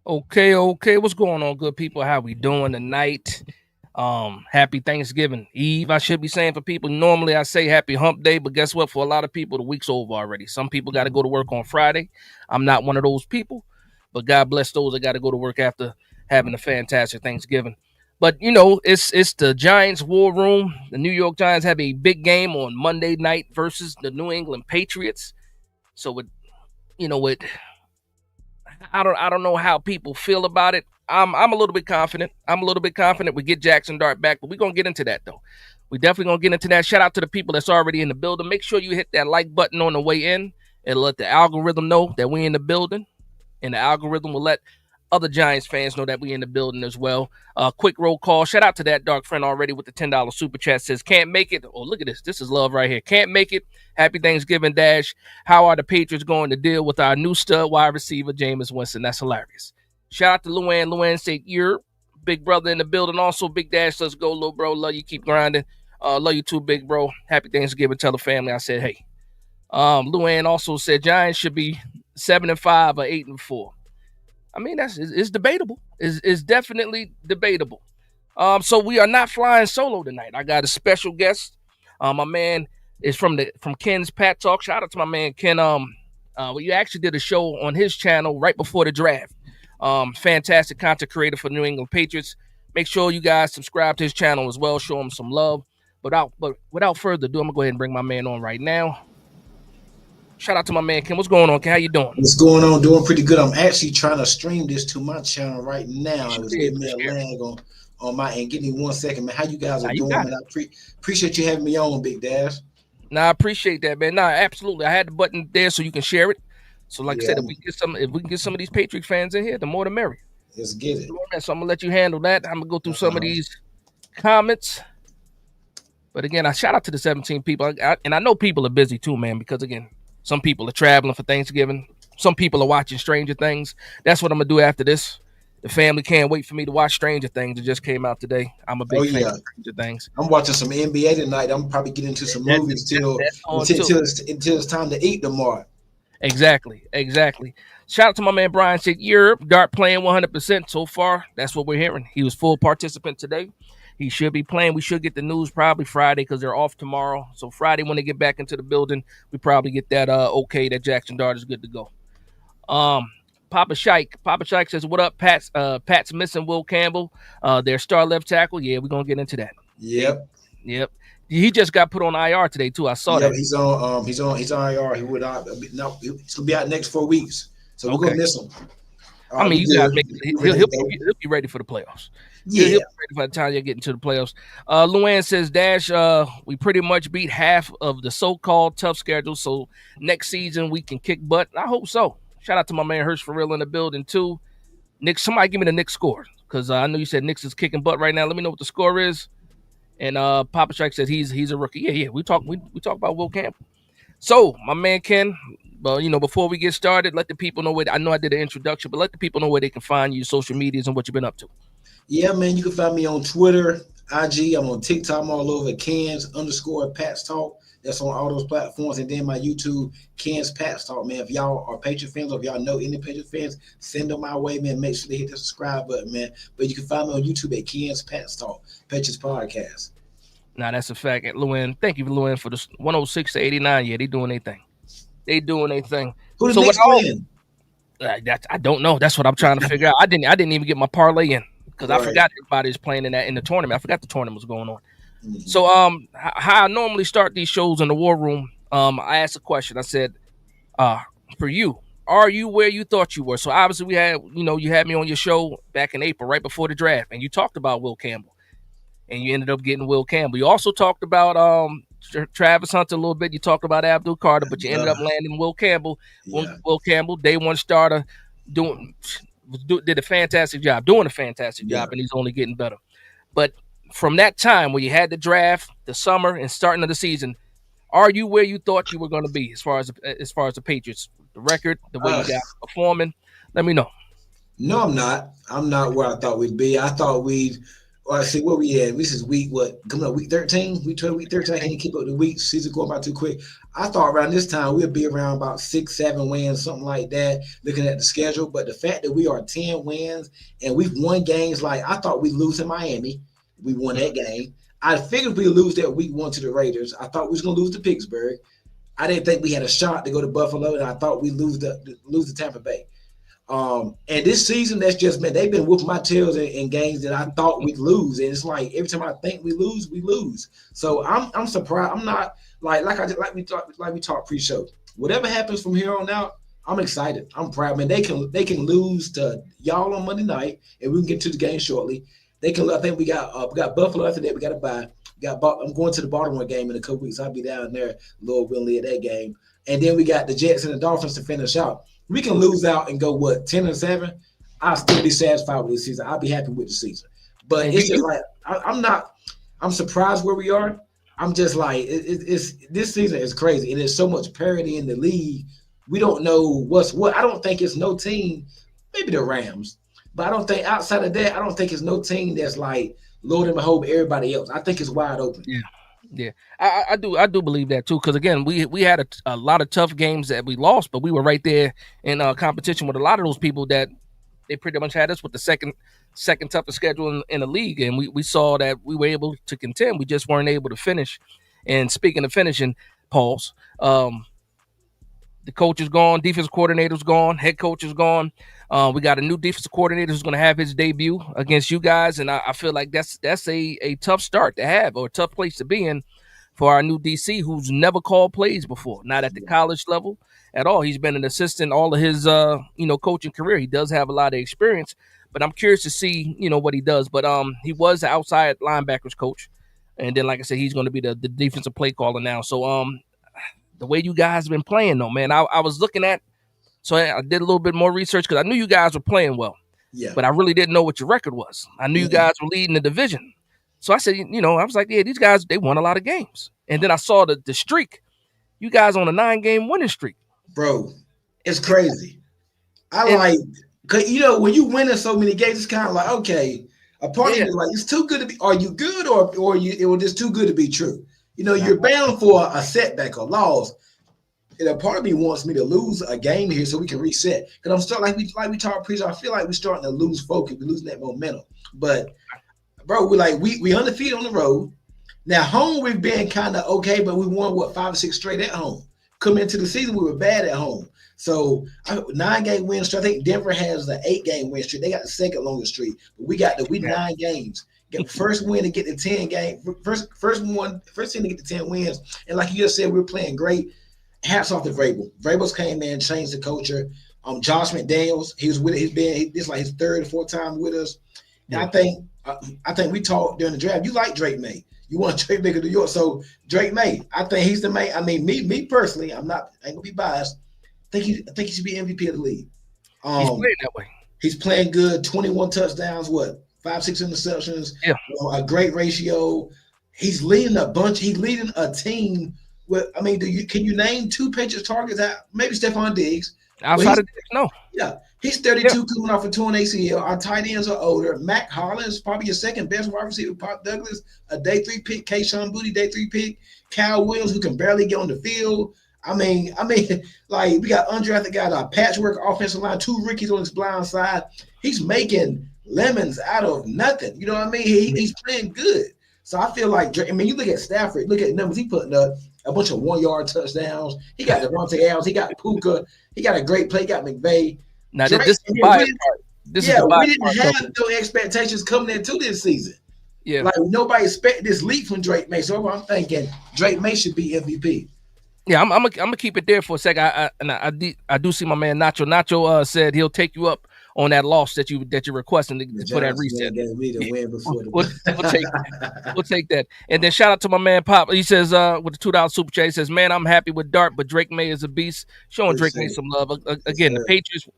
Okay. What's going on, good people? How we doing tonight? Happy Thanksgiving Eve. I should be saying for people. Normally I say happy hump day, but guess what? For a lot of people, the week's over already. Some people got to go to work on Friday. I'm not one of those people, but God bless those that got to go to work after having a fantastic Thanksgiving. But it's the Giants war room. The New York Giants have a big game on Monday night versus the New England Patriots. So it I don't know how people feel about it. I'm a little bit confident. I'm a little bit confident we get Jackson Dart back, but we're gonna get into that though. We definitely gonna get into that. Shout out to the people that's already in the building. Make sure you hit that like button on the way in and let the algorithm know that we in the building. And the algorithm will let other Giants fans know that we in the building as well. Quick roll call. Shout out to that dark friend already with the $10 super chat. Says can't make it. Oh, look at this. This is love right here. Can't make it. Happy Thanksgiving, Dash. How are the Patriots going to deal with our new stud wide receiver, Jameis Winston? That's hilarious. Shout out to Luann. Luann said, you're big brother in the building. Also, Big Dash, let's go, little bro. Love you. Keep grinding. Love you too, big bro. Happy Thanksgiving. Tell the family I said, hey. Luann also said Giants should be 7-5 or 8-4. I mean, it's debatable. It's definitely debatable. So we are not flying solo tonight. I got a special guest. My man is from Ken's Pat Talk. Shout out to my man Ken. We actually did a show on his channel right before the draft. Fantastic content creator for New England Patriots. Make sure you guys subscribe to his channel as well. Show him some love. But without further ado, I'm gonna go ahead and bring my man on right now. Shout out to my man Ken. What's going on, Ken? How you doing? What's going on? Doing pretty good. I'm actually trying to stream this to my channel right now. I was getting me a lag on my end. Give me 1 second, man. How you guys are doing? Man, I appreciate you having me on, Big Dash. Nah, I appreciate that, man. Nah, absolutely. I had the button there so you can share it. So, like I said, if we can get some of these Patriots fans in here, the more the merrier. Let's get it. So I'm gonna let you handle that. I'm gonna go through some of these comments. But again, I shout out to the 17 people, and I know people are busy too, man. Because again, some people are traveling for Thanksgiving. Some people are watching Stranger Things. That's what I'm gonna do after this. The family can't wait for me to watch Stranger Things. It just came out today. I'm a big fan of Stranger Things. I'm watching some NBA tonight. I'm probably getting into some movies until it's time to eat tomorrow. Exactly. Shout out to my man Brian. Said Europe Dart playing 100% so far. That's what we're hearing. He was full participant today. He should be playing. We should get the news probably Friday because they're off tomorrow. So Friday when they get back into the building, we probably get that okay that Jackson Dart is good to go. Papa Shike says, "What up, Pat's missing Will Campbell, their star left tackle. Yeah, we're gonna get into that. Yep. He just got put on IR today too. I saw that. He's on IR. He would not. No, he'll be out next 4 weeks. So we're gonna miss him. I mean, you gotta make it. He'll be ready for the playoffs. Yeah, he'll be ready by the time you get into the playoffs. Luann says, Dash, we pretty much beat half of the so-called tough schedule, so next season we can kick butt. I hope so. Shout out to my man Hirsch for real in the building too. Nick, somebody give me the Knicks score because I know you said Knicks is kicking butt right now. Let me know what the score is. And Papa Strike said he's a rookie. Yeah. We talk about Will Campbell. So my man Ken. But before we get started, let the people know I know I did an introduction, but let the people know where they can find you, social medias, and what you've been up to. Yeah, man, you can find me on Twitter, IG. I'm on TikTok. I'm all over Cans_Pats Talk. That's on all those platforms. And then my YouTube, Ken's Pats Talk, man. If y'all are Patriot fans or if y'all know any Patriot fans, send them my way, man. Make sure they hit the subscribe button, man. But you can find me on YouTube at Ken's Pats Talk, Patriots Podcast. Nah, that's a fact. Luann, thank you, Luann, for the 106 to 89. Yeah, they doing their thing. Who the Knicks playing? I don't know. That's what I'm trying to figure out. I didn't even get my parlay in because I forgot everybody's playing in the tournament. I forgot the tournament was going on. Mm-hmm. So how I normally start these shows in the war room, I asked a question. I said, for you, are you where you thought you were? So obviously we had, you had me on your show back in April, right before the draft, and you talked about Will Campbell, and you ended up getting Will Campbell. You also talked about Travis Hunter a little bit. You talked about Abdul Carter, but you ended up landing Will Campbell. Yeah. Will Campbell, day one starter, did a fantastic job, doing a fantastic job, and he's only getting better. But from that time where you had the draft, the summer, and starting of the season, are you where you thought you were going to be as far as the Patriots, the record, the way you got performing? Let me know. No, I'm not. I'm not where I thought we'd be. I thought we'd I see where we at. This is week what? Coming up week 13, week 12, week 13. I can't keep up the weeks. Season going by too quick. I thought around this time we'll be around about 6, 7 wins, something like that, looking at the schedule. But the fact that we are 10 wins and we've won games, like I thought we'd lose in Miami. We won that game. I figured we lose that week 1 to the Raiders. I thought we was gonna lose to Pittsburgh. I didn't think we had a shot to go to Buffalo, and I thought we lose to Tampa Bay. And this season, that's just been they've been whooping my tails in games that I thought we'd lose, and it's like every time I think we lose, we lose. So I'm surprised. I'm not like we talked pre-show. Whatever happens from here on out, I'm excited. I'm proud. Man, they can lose to y'all on Monday night, and we can get to the game shortly. They can. I think we got Buffalo after that. We got to buy. I'm going to the Baltimore game in a couple weeks. I'll be down there, Lord willing, at that game. And then we got the Jets and the Dolphins to finish out. We can lose out and go what 10-7. I'll still be satisfied with this season. I'll be happy with the season. But it's just like I'm not. I'm surprised where we are. I'm just like it's this season is crazy, and there's so much parity in the league. We don't know what's what. I don't think it's no team. Maybe the Rams, but I don't think outside of that, I don't think it's no team that's like Lord and behold everybody else. I think it's wide open. Yeah. Yeah, I do believe that too. Because again, we had a lot of tough games that we lost, but we were right there in competition with a lot of those people that they pretty much had us with the second toughest schedule in the league, and we saw that we were able to contend. We just weren't able to finish. And speaking of finishing, Pauls, the coach is gone, defense coordinator's gone, head coach is gone. We got a new defensive coordinator who's going to have his debut against you guys, and I feel like that's a tough start to have or a tough place to be in for our new DC who's never called plays before, not at the college level at all. He's been an assistant all of his coaching career. He does have a lot of experience, but I'm curious to see what he does. But he was the outside linebackers coach, and then like I said, he's going to be the defensive play caller now. So the way you guys have been playing though, man, I was looking at. So I did a little bit more research because I knew you guys were playing well. Yeah. But I really didn't know what your record was. I knew you guys were leading the division. So I said, I was like, yeah, these guys, they won a lot of games. And then I saw the streak. You guys on a 9-game winning streak. Bro, it's crazy. Cause when you win in so many games, it's kind of like, okay, a part of you is like, it's too good to be. Are you good or it was just too good to be true? You're bound for a setback or loss. And a part of me wants me to lose a game here so we can reset. Because I'm starting like we talked pre. I feel like we're starting to lose focus. We're losing that momentum. But bro, we undefeated on the road. Now home we've been kind of okay, but we won 5 or 6 straight at home. Coming into the season, we were bad at home. So 9-game win streak. I think Denver has the 8-game win streak. They got the second longest streak. But we got 9 games. Get the first win to get the 10 game. First team to get the 10 wins. And like you just said, we're playing great. Hats off to Vrabel. Vrabel's came in, changed the culture. Josh McDaniels, he was with it. This like his 3rd or 4th time with us. And I think we talked during the draft. You like Drake May. You want Drake May to New York. So Drake May, I think he's the main. I mean, me personally, I ain't gonna be biased. I think he should be MVP of the league. He's playing that way. He's playing good. 21 touchdowns. 5, 6 interceptions. Yeah. A great ratio. He's leading a bunch. He's leading a team. Can you name 2 Patriots targets? Maybe Stephon Diggs. Outside of Diggs, no. Yeah, he's 32 coming off a torn ACL. Our tight ends are older. Mac Hollins, probably your second best wide receiver. Pop Douglas, a day 3 pick. Kayshawn Boutte, day 3 pick. Kyle Williams, who can barely get on the field. I mean, like we got undrafted guys, a patchwork offensive line, 2 rookies on his blind side. He's making lemons out of nothing. You know what I mean? He's playing good. So I feel like, you look at Stafford, look at the numbers he putting up. A bunch of 1-yard touchdowns. He got Devontae Adams. He got Puka. He got a great play. He got McVay. Now this is the bias part. We didn't have no expectations coming into this season. Yeah, like nobody expected this leap from Drake May. So I'm thinking Drake May should be MVP. Yeah, I'm gonna keep it there for a second. I do see my man Nacho. Nacho said he'll take you up on that loss that you're requesting for that reset. We'll take that. And then shout out to my man Pop. He says with the $2 super chat, he says, "Man, I'm happy with Dart, but Drake May is a beast." Showing Drake May some love. Again, the Patriots.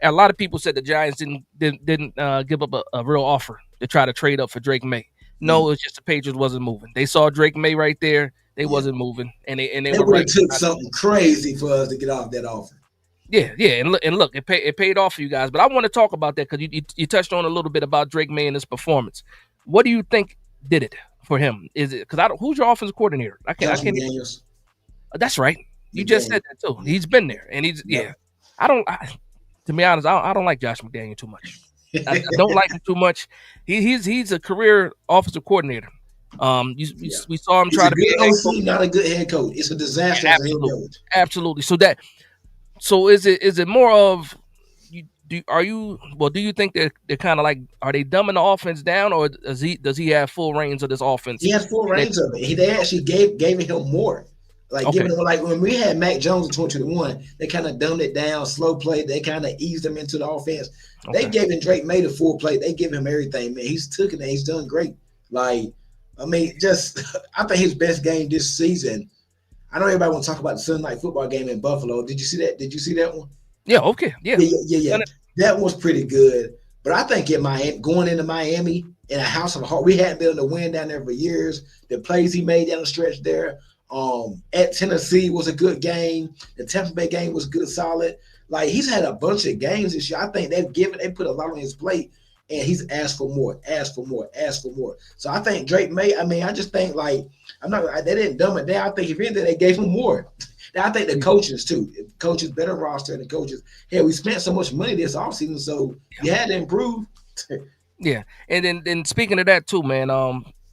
A lot of people said the Giants didn't give up a real offer to try to trade up for Drake May. No, it's just the Patriots wasn't moving. They saw Drake May right there. They wasn't moving, and they were right. It took something crazy for us to get off that offer. Yeah, and look, it paid off for you guys. But I want to talk about that because you touched on a little bit about Drake May and his performance. What do you think did it for him? Is it because I don't? Who's your offensive coordinator? I Josh can't. McDaniels. That's right. You just said McDaniel. that too. Yeah. He's been there, and he's Yep. yeah. I don't. To be honest, I don't like Josh McDaniel too much. I don't like him too much. He's a career offensive coordinator. Yeah. We saw him He's try a to be good a head coach. OC, not a good head coach. It's a disaster Yeah, as a head absolutely, coach. absolutely. So is it more of you do are you well do you think they're kind of like are they dumbing the offense down or does he have full reins of this offense? He has full And range of it. They actually gave him more. Like okay, giving him like when we had Mac Jones in 2021, they kind of dumbed it down, slow play. They kind of eased him into the offense. They okay, gave him Drake May the full play. They give him everything, man. He's took it and he's done great. Like, I mean, just I think his best game this season. I know everybody want to talk about the Sunday night football game in Buffalo. Did you see that? Did you see that one? yeah, okay, yeah. Yeah. That was pretty good. But I think in Miami, going into Miami in a house of heart, we hadn't been able to win down there for years. The plays he made down the stretch there. At Tennessee was a good game. The Tampa Bay game was good, solid. Like he's had a bunch of games this year. I think they put a lot on his plate, and he's asked for more, asked for more, asked for more. So I think Drake May. I mean, I just think like I'm not. They didn't dumb it down. I think if anything, they gave him more. I think the coaches too. Coaches better roster and the coaches. Hey, we spent so much money this offseason, so you had to improve. Yeah, and then speaking of that too, man.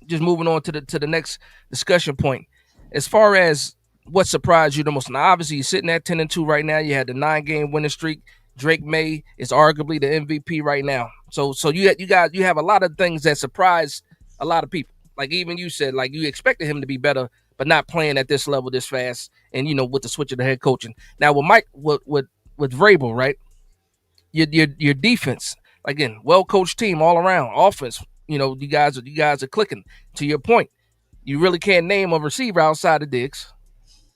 Just moving on to the next discussion point, as far as what surprised you the most. Now, obviously, you're sitting at 10-2 right now. You had the 9-game winning streak. Drake May is arguably the MVP right now. So you have a lot of things that surprise a lot of people. Like even you said, like you expected him to be better, but not playing at this level this fast, and with the switch of the head coaching. Now with Mike with Vrabel, right? Your defense again, well coached team all around. Offense, you guys are clicking. To your point, you really can't name a receiver outside of Diggs.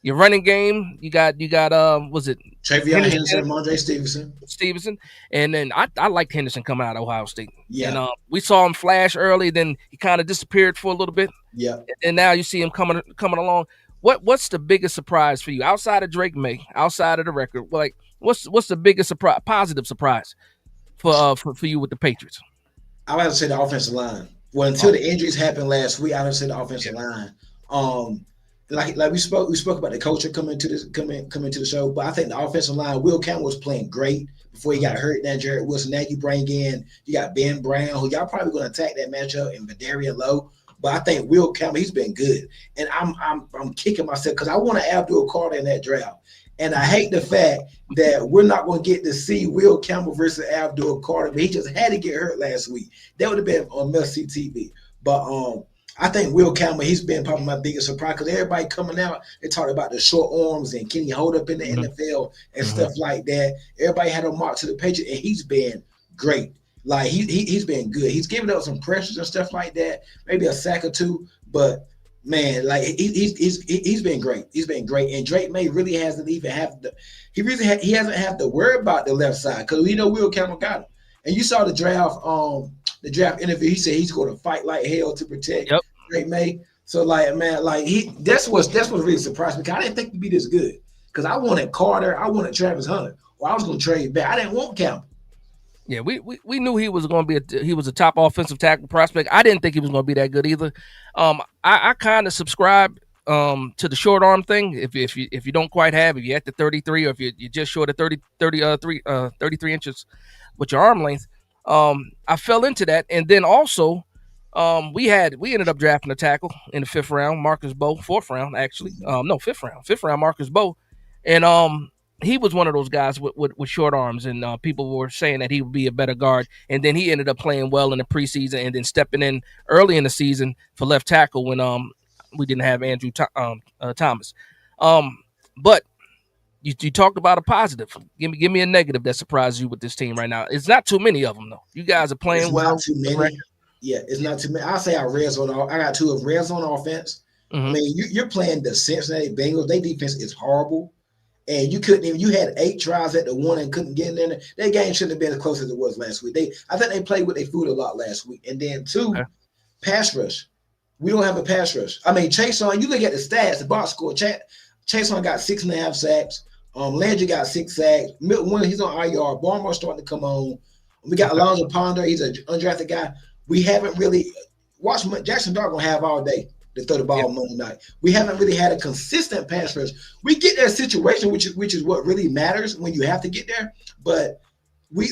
Your running game, you got was it Travion Henderson, Henderson, Mondre Stevenson. Stevenson, and then I liked Henderson coming out of Ohio State, and Yeah, we saw him flash early, then he kind of disappeared for a little bit, yeah. and now you see him coming along. What's the biggest surprise for you outside of Drake May, outside of the record? Like what's the biggest surprise, positive surprise for you with the Patriots? I would have to say the offensive line. Well, Oh, until the injuries happened last week, I would say the yeah. offensive line. Um, like we spoke about the culture coming to the show, but I think the offensive line. Will Campbell was playing great before he got Mhm. hurt. Now Jared Wilson. Now you got Ben Brown, who y'all probably going to attack that matchup, and Vidarian Lowe. But I think Will Campbell, he's been good, and I'm kicking myself because I want to Abdul Carter in that draft, and I hate the fact that we're not going to get to see Will Campbell versus Abdul Carter, but he just had to get hurt last week. That would have been on must see TV. But I think Will Campbell, he's been probably my biggest surprise because everybody coming out, they talked about the short arms and can he hold up in the Mhm. NFL and Mhm. stuff like that. Everybody had a mark to the Patriots, and he's been great. Like he's been good. He's giving up some pressures and stuff like that, maybe a sack or two, but man, like he's been great. He's been great, and Drake May really hasn't even have the he hasn't had to worry about the left side because we know Will Campbell got him. And you saw the draft interview. He said he's going to fight like hell to protect Yep. Drake May. So like man, like that's what really surprised me because I didn't think he'd be this good because I wanted Carter, I wanted Travis Hunter, or I was going to trade back. I didn't want Campbell. Yeah, we knew he was going to be he was a top offensive tackle prospect. I didn't think he was going to be that good either. I kind of subscribe to the short arm thing. If you don't quite have, if you're at the 33 or if you're just short of 33 inches with your arm length, I fell into that. And then also, we ended up drafting a tackle in the fifth round, Marcus Bow, fourth round actually. No, fifth round, Marcus Bow, and he was one of those guys with short arms, and people were saying that he would be a better guard. And then he ended up playing well in the preseason, and then stepping in early in the season for left tackle when we didn't have Andrew Thomas. Um, but you talked about a positive. Give me a negative that surprised you with this team right now. It's not too many of them though. You guys are It's playing not well. too Good many. record. Yeah, it's not too many. I say our red zone. I got two of red zone offense. I Hmm. mean, you're playing the Cincinnati Bengals. Their defense is horrible, and you couldn't even. You had 8 tries at the one and couldn't get in there. That game shouldn't have been as close as it was last week. I think they played with their food a lot last week. And then Okay. two, pass rush. We don't have a pass rush. I mean, Chase on. You look at the stats. The box score. Chase on got 6.5 sacks. Landry got 6 sacks. Milton Williams, he's on IR. Barmore's starting to come on. We got Okay. Alonzo Ponder. He's an undrafted guy. We haven't really. watch Jackson Dart gonna have all day to throw the ball Monday night. We haven't really had a consistent pass rush. We get that situation, which is what really matters when you have to get there. But we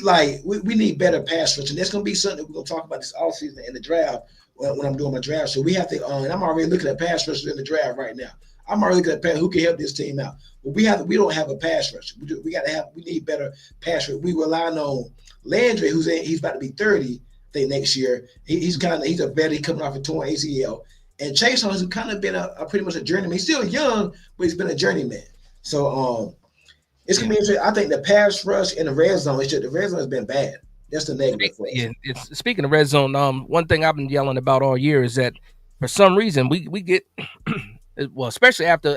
need better pass rush, and that's gonna be something we're gonna talk about this offseason in the draft when I'm doing my draft. So we have to. And I'm already looking at pass rushers in the draft right now. I'm already looking at who can help this team out. But we don't have a pass rush. We need better pass rush. We relying on Landry, he's about to be 30. I think next year he's a veteran coming off a torn ACL. And Chase has kind of been a pretty much a journeyman. He's still young, but he's been a journeyman. So it's gonna be interesting. I think the pass rush in the red zone, the red zone has been bad. That's the negative for us. Yeah, it's speaking of red zone. One thing I've been yelling about all year is that for some reason we get well, especially after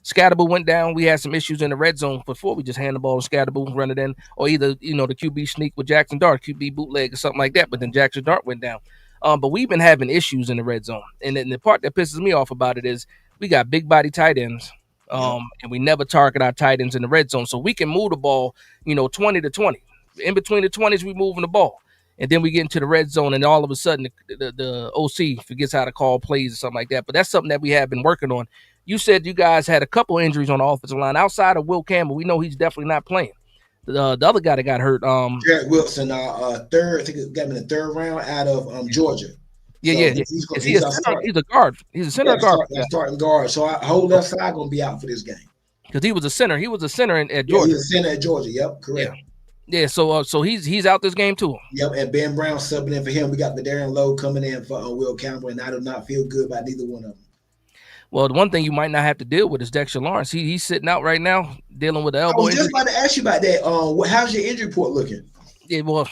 Scatterboo went down, we had some issues in the red zone before we just hand the ball to Scatterboo, run it in, or either the QB sneak with Jackson Dart, QB bootleg or something like that. But then Jackson Dart went down. But we've been having issues in the red zone, and then the part that pisses me off about it is we got big body tight ends, and we never target our tight ends in the red zone, so we can move the ball, 20 to 20. In between the 20s, we moving the ball. And then we get into the red zone, and all of a sudden the OC forgets how to call plays or something like that. But that's something that we have been working on. You said you guys had a couple injuries on the offensive line. Outside of Will Campbell, we know he's definitely not playing. The other guy that got hurt, Jared Wilson, third, I think it got him in the third round out of Georgia. Yeah. He's a guard. He's a center guard. Starting guard. So our whole left side going to be out for this game. Because he was a center. He was a center at Georgia. He was a center at Georgia. Yep, correct. Yeah, so he's out this game too. Yep, and Ben Brown subbing in for him. We got the Darren Lowe coming in for Will Campbell, and I do not feel good about neither one of them. Well, the one thing you might not have to deal with is Dexter Lawrence. He's sitting out right now, dealing with the elbow injury. I was just about to ask you about that. How's your injury report looking? Yeah, well,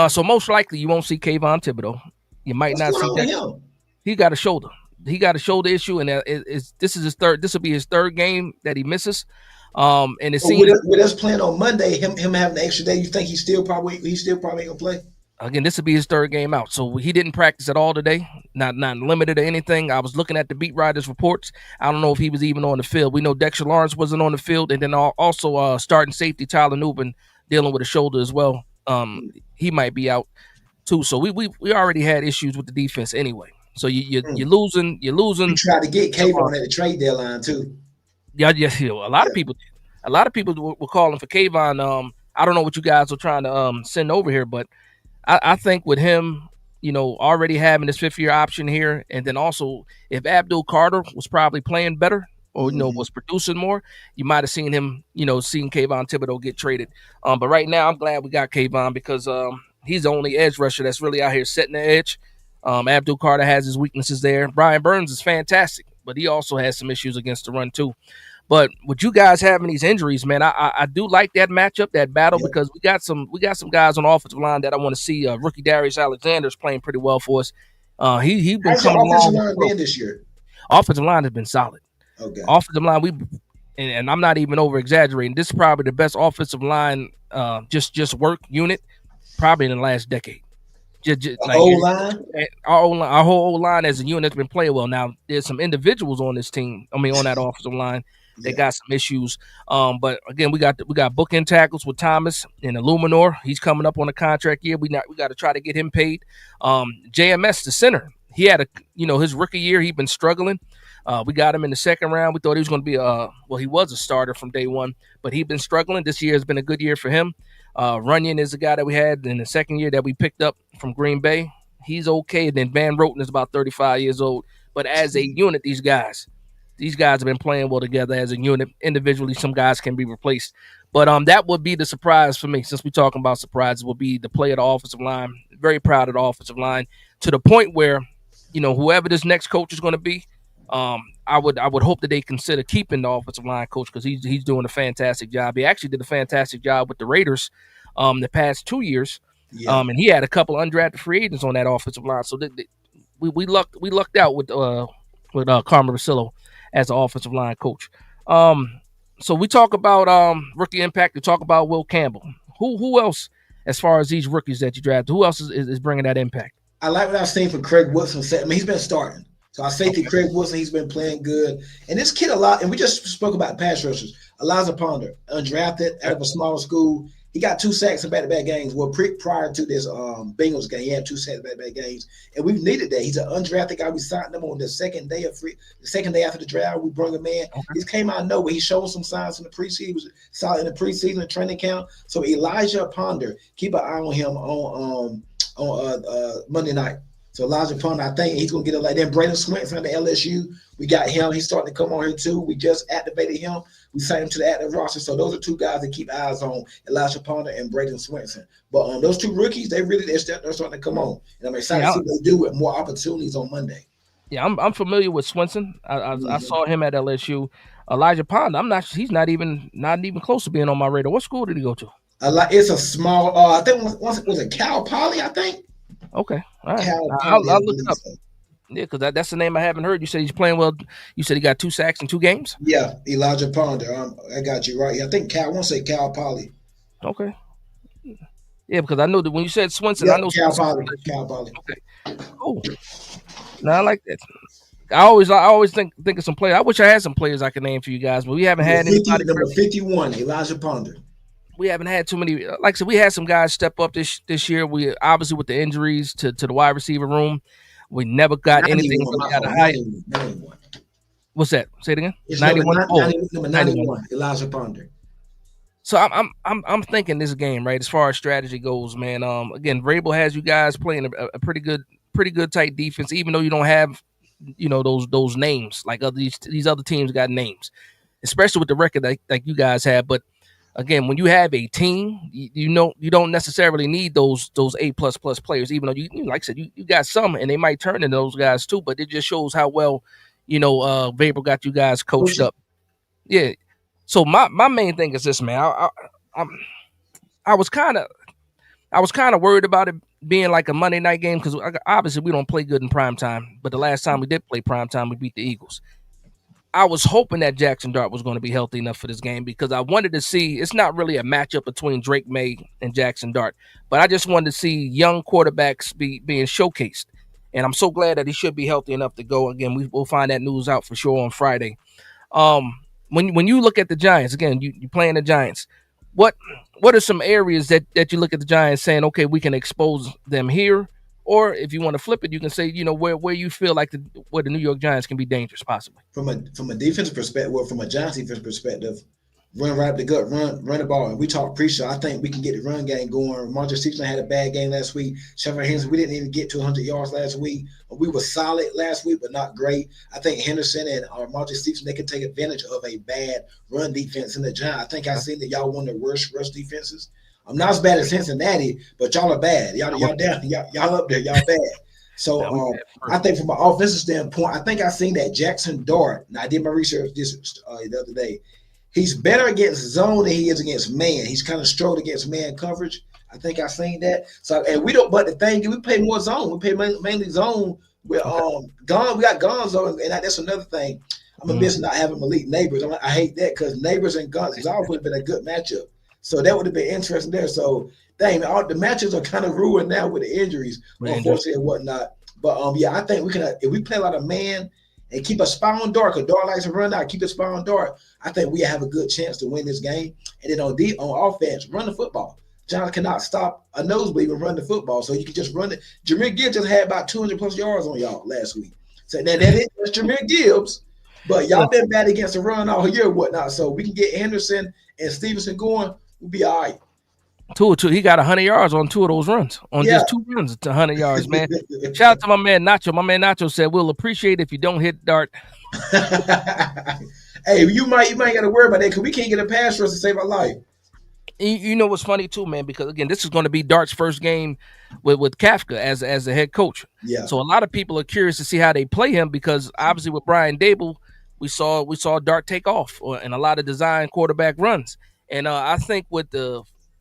so most likely you won't see Kayvon Thibodeau. You might not see that. He got a shoulder. He got a shoulder issue, and this is his third. This will be his third game that he misses. And it seems with us playing on Monday, him having an extra day, you think he's still probably gonna play? Again, this will be his third game out. So he didn't practice at all today, not limited to anything. I was looking at the beat writers' reports. I don't know if he was even on the field. We know Dexter Lawrence wasn't on the field, and then also starting safety Tyler Nubin dealing with a shoulder as well. He might be out too. So we already had issues with the defense anyway. So you're losing. You tried to get Kayvon at the trade deadline too. Yeah. A lot of people were calling for Kayvon. I don't know what you guys are trying to send over here, but I think with him, already having his 5th-year option here, and then also if Abdul Carter was probably playing better or was producing more, you might have seen him, seeing Kayvon Thibodeau get traded. But right now, I'm glad we got Kayvon because he's the only edge rusher that's really out here setting the edge. Abdul Carter has his weaknesses there. Brian Burns is fantastic, but he also has some issues against the run too. But with you guys having these injuries, man, I do like that matchup, that battle, because we got some guys on the offensive line that I want to see. Rookie Darius Alexander's playing pretty well for us. He been coming along. Offensive line this year? Offensive line has been solid. Okay. Offensive line, and I'm not even over exaggerating. This is probably the best offensive line, just work unit, probably in the last decade. Our whole line as a unit has been playing well. Now there's some individuals on this team. on that offensive line. They got some issues. But again, we got bookend tackles with Thomas and Illuminor. He's coming up on a contract year. We got to try to get him paid. JMS, the center, he had his rookie year. He's been struggling. We got him in the 2nd round. We thought he was going to be he was a starter from day one, but he's been struggling. This year has been a good year for him. Runyon is the guy that we had in the 2nd year that we picked up from Green Bay. He's okay. And then Van Roten is about 35 years old. But as a unit, these guys have been playing well together as a unit. Individually, some guys can be replaced. But that would be the surprise for me. Since we're talking about surprises, will be the play of the offensive line. Very proud of the offensive line to the point where, whoever this next coach is going to be, I would hope that they consider keeping the offensive line coach because he's doing a fantastic job. He actually did a fantastic job with the Raiders the past 2 years. Yeah. And he had a couple undrafted free agents on that offensive line. So we lucked out with Carmen Russillo as an offensive line coach. So we talk about rookie impact. We talk about Will Campbell. Who else, as far as these rookies that you drafted, who else is bringing that impact? I like what I've seen from Craig Woodson. I mean, he's been starting. So I say to Craig Woodson, he's been playing good. And this kid a lot, and we just spoke about pass rushers. Eliza Ponder, undrafted, out of a smaller school. He got 2 sacks in back-to-back games. Well, prior to this Bengals game, he had 2 sacks in back-to-back games, and we've needed that. He's an undrafted guy. We signed him on the second day the second day after the draft. We brought him in. Okay. He came out of nowhere. He showed some signs in the preseason. He was solid in the preseason training camp. So Elijah Ponder, keep an eye on him on Monday night. So Elijah Ponder, I think he's gonna get it like that. Braden Swinson at the LSU, we got him. He's starting to come on here too. We just activated him. We signed him to the active roster. So those are two guys to keep eyes on: Elijah Ponder and Braden Swinson. But those two rookies, they're starting to come on, and I'm excited to Yeah, see what they do with more opportunities on Monday. yeah, I'm familiar with Swinson. I Mm-hmm. saw him at LSU. Elijah Pond, I'm not. He's not even close to being on my radar. What school did he go to? It's a small. I think once it was a Cal Poly. I think Okay, all right. Cal Poly. I I'll look it believe up. so. Yeah, because that's the name I haven't heard. You said he's playing well. You said he got 2 sacks in 2 games. Yeah, Elijah Ponder. I got you right. I think Cal. I want to say Cal Poly. Okay. Yeah, because I know that when you said Swinson, I Yep, know Cal Swinson. Poly. Cal Poly. Okay, cool. No, I like that. I always think of some players. I wish I had some players I could name for you guys, but we haven't Number had 50, anybody. number 51, Elijah Ponder. We haven't had too many. Like I said, we had some guys step up this year. We obviously with the injuries to the wide receiver room, we never got anything 91, really my out of fault. high. 91. 91. What's that? Say it again. It's 91. Oh, number 91. 91, Elijah Ponder. So I'm thinking this game, right, as far as strategy goes, man. Again, Vrabel has you guys playing a pretty good tight defense, even though you don't have those names like these other teams got names, especially with the record like you guys have. But again, when you have a team, you don't necessarily need those A++ players, even though like I said, you got some, and they might turn into those guys too. But it just shows how well Vrabel got you guys coached Coaching. up. Yeah. So my main thing is this, man. I'm I was kind of worried about it being like a Monday night game because obviously we don't play good in prime time. But the last time we did play prime time, we beat the Eagles. I was hoping that Jackson Dart was going to be healthy enough for this game because I wanted to see. It's not really a matchup between Drake May and Jackson Dart, but I just wanted to see young quarterbacks being showcased. And I'm so glad that he should be healthy enough to go. Again, we'll find that news out for sure on Friday. Um, when you look at the Giants again, you playing the Giants. What what are some areas that you look at the Giants saying, okay, we can expose them here, or if you want to flip it, you can say, where you feel like where the New York Giants can be dangerous, possibly. From a defensive perspective, well, from a Giants defense perspective, run right up the gut, run the ball. And we talked pre-show. I think we can get the run game going. Marjorie Stephenson had a bad game last week. Shepard Henderson, we didn't even get to 100 yards last week. We were solid last week, but not great. I think Henderson and Marjorie Stephenson, they can take advantage of a bad run defense in the Giants. I think I seen that y'all one of the worst rush defenses. I'm not as bad as Cincinnati, but y'all are bad. Y'all down. Y'all up there. Y'all bad. So I think from an offensive standpoint, I think I seen that Jackson Dart. Now I did my research this the other day. He's better against zone than he is against man. He's kind of struggled against man coverage. I think I seen that. So and we don't. But the thing is, we play more zone. We play mainly zone. With Gone. We got Gonzo, and that's another thing. I'm a miss not having Malik Neighbors. I hate that because Neighbors and Guns has always been a good matchup. So that would have been interesting there. So dang, all the matches are kind of ruined now with the injuries, unfortunately and whatnot. But yeah, I think we can if we play a lot of man and keep a spy on Dart, because Dart likes to run out, keep a spy on Dart. I think we have a good chance to win this game. And then on offense, run the football. John cannot stop a nosebleed and run the football, so you can just run it. Jameer Gibbs just had about 200 plus yards on y'all last week. So that's Jameer Gibbs, but y'all been bad against the run all year and whatnot. So we can get Henderson and Stevenson going. We'll be all right. Two. He got 100 yards on 2 of those runs. On just 2 runs, it's 100 yards, man. Shout out to my man Nacho. My man Nacho said, "We'll appreciate it if you don't hit Dart." Hey, you might got to worry about that because we can't get a pass rush to save our life. You know what's funny too, man? Because again, this is going to be Dart's first game with Kafka as the head coach. Yeah. So a lot of people are curious to see how they play him because obviously with Brian Dable, we saw Dart take off and a lot of design quarterback runs. And I think with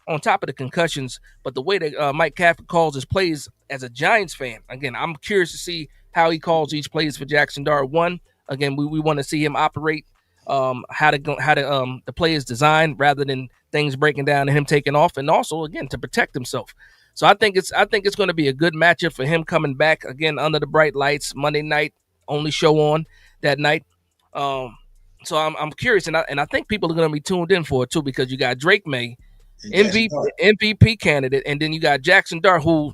on top of the concussions, but the way that Mike Kafka calls his plays as a Giants fan, again, I'm curious to see how he calls each plays for Jackson Dart. One, again, we want to see him operate how the play is designed rather than things breaking down and him taking off, and also again to protect himself. So I think it's going to be a good matchup for him coming back again under the bright lights Monday night, only show on that night. So I'm curious, and I think people are going to be tuned in for it too because you got Drake May, And Jackson MVP Dart. MVP candidate, and then you got Jackson Dart, who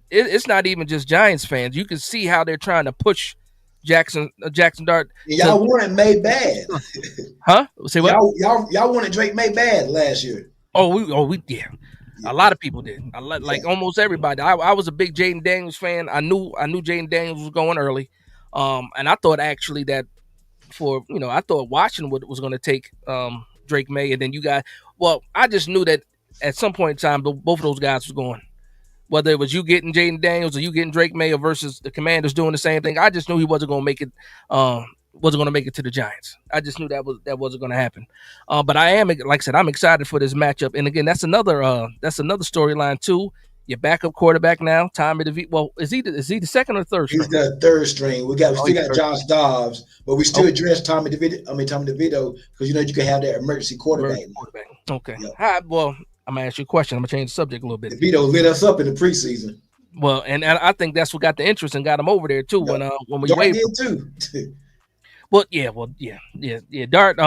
it's not even just Giants fans. You can see how they're trying to push Jackson Dart And to y'all wanted May bad. huh? Say what? Y'all wanted Drake May bad last year. Oh, we yeah. Yeah. A lot of people did. Yeah. Like almost everybody. I was a big Jaden Daniels fan. I knew Jaden Daniels was going early, and I thought actually that I thought Washington was going to take Drake May, and then you got. Well, I just knew that at some point in time, both of those guys was going. Whether it was you getting Jaden Daniels or you getting Drake May versus the Commanders doing the same thing, I just knew he wasn't going to make it. Wasn't going to make it to the Giants. I just knew that wasn't going to happen. But I am, like I said, I'm excited for this matchup. And again, that's another storyline too. Your backup quarterback now, Tommy DeVito. Well, is he the second or third He's string? the third string. We Oh, still he's got third. Josh Dobbs, but we still Okay, address Tommy DeVito because you can have that emergency quarterback emergency now. quarterback. Okay. Yep. Hi, well, I'm gonna ask you a question. I'm gonna change the subject a little bit. DeVito lit us up in the preseason. Well, and I think that's what got the interest and got him over there too. Yep. When we Dart waived did him. too. Yeah. Dart.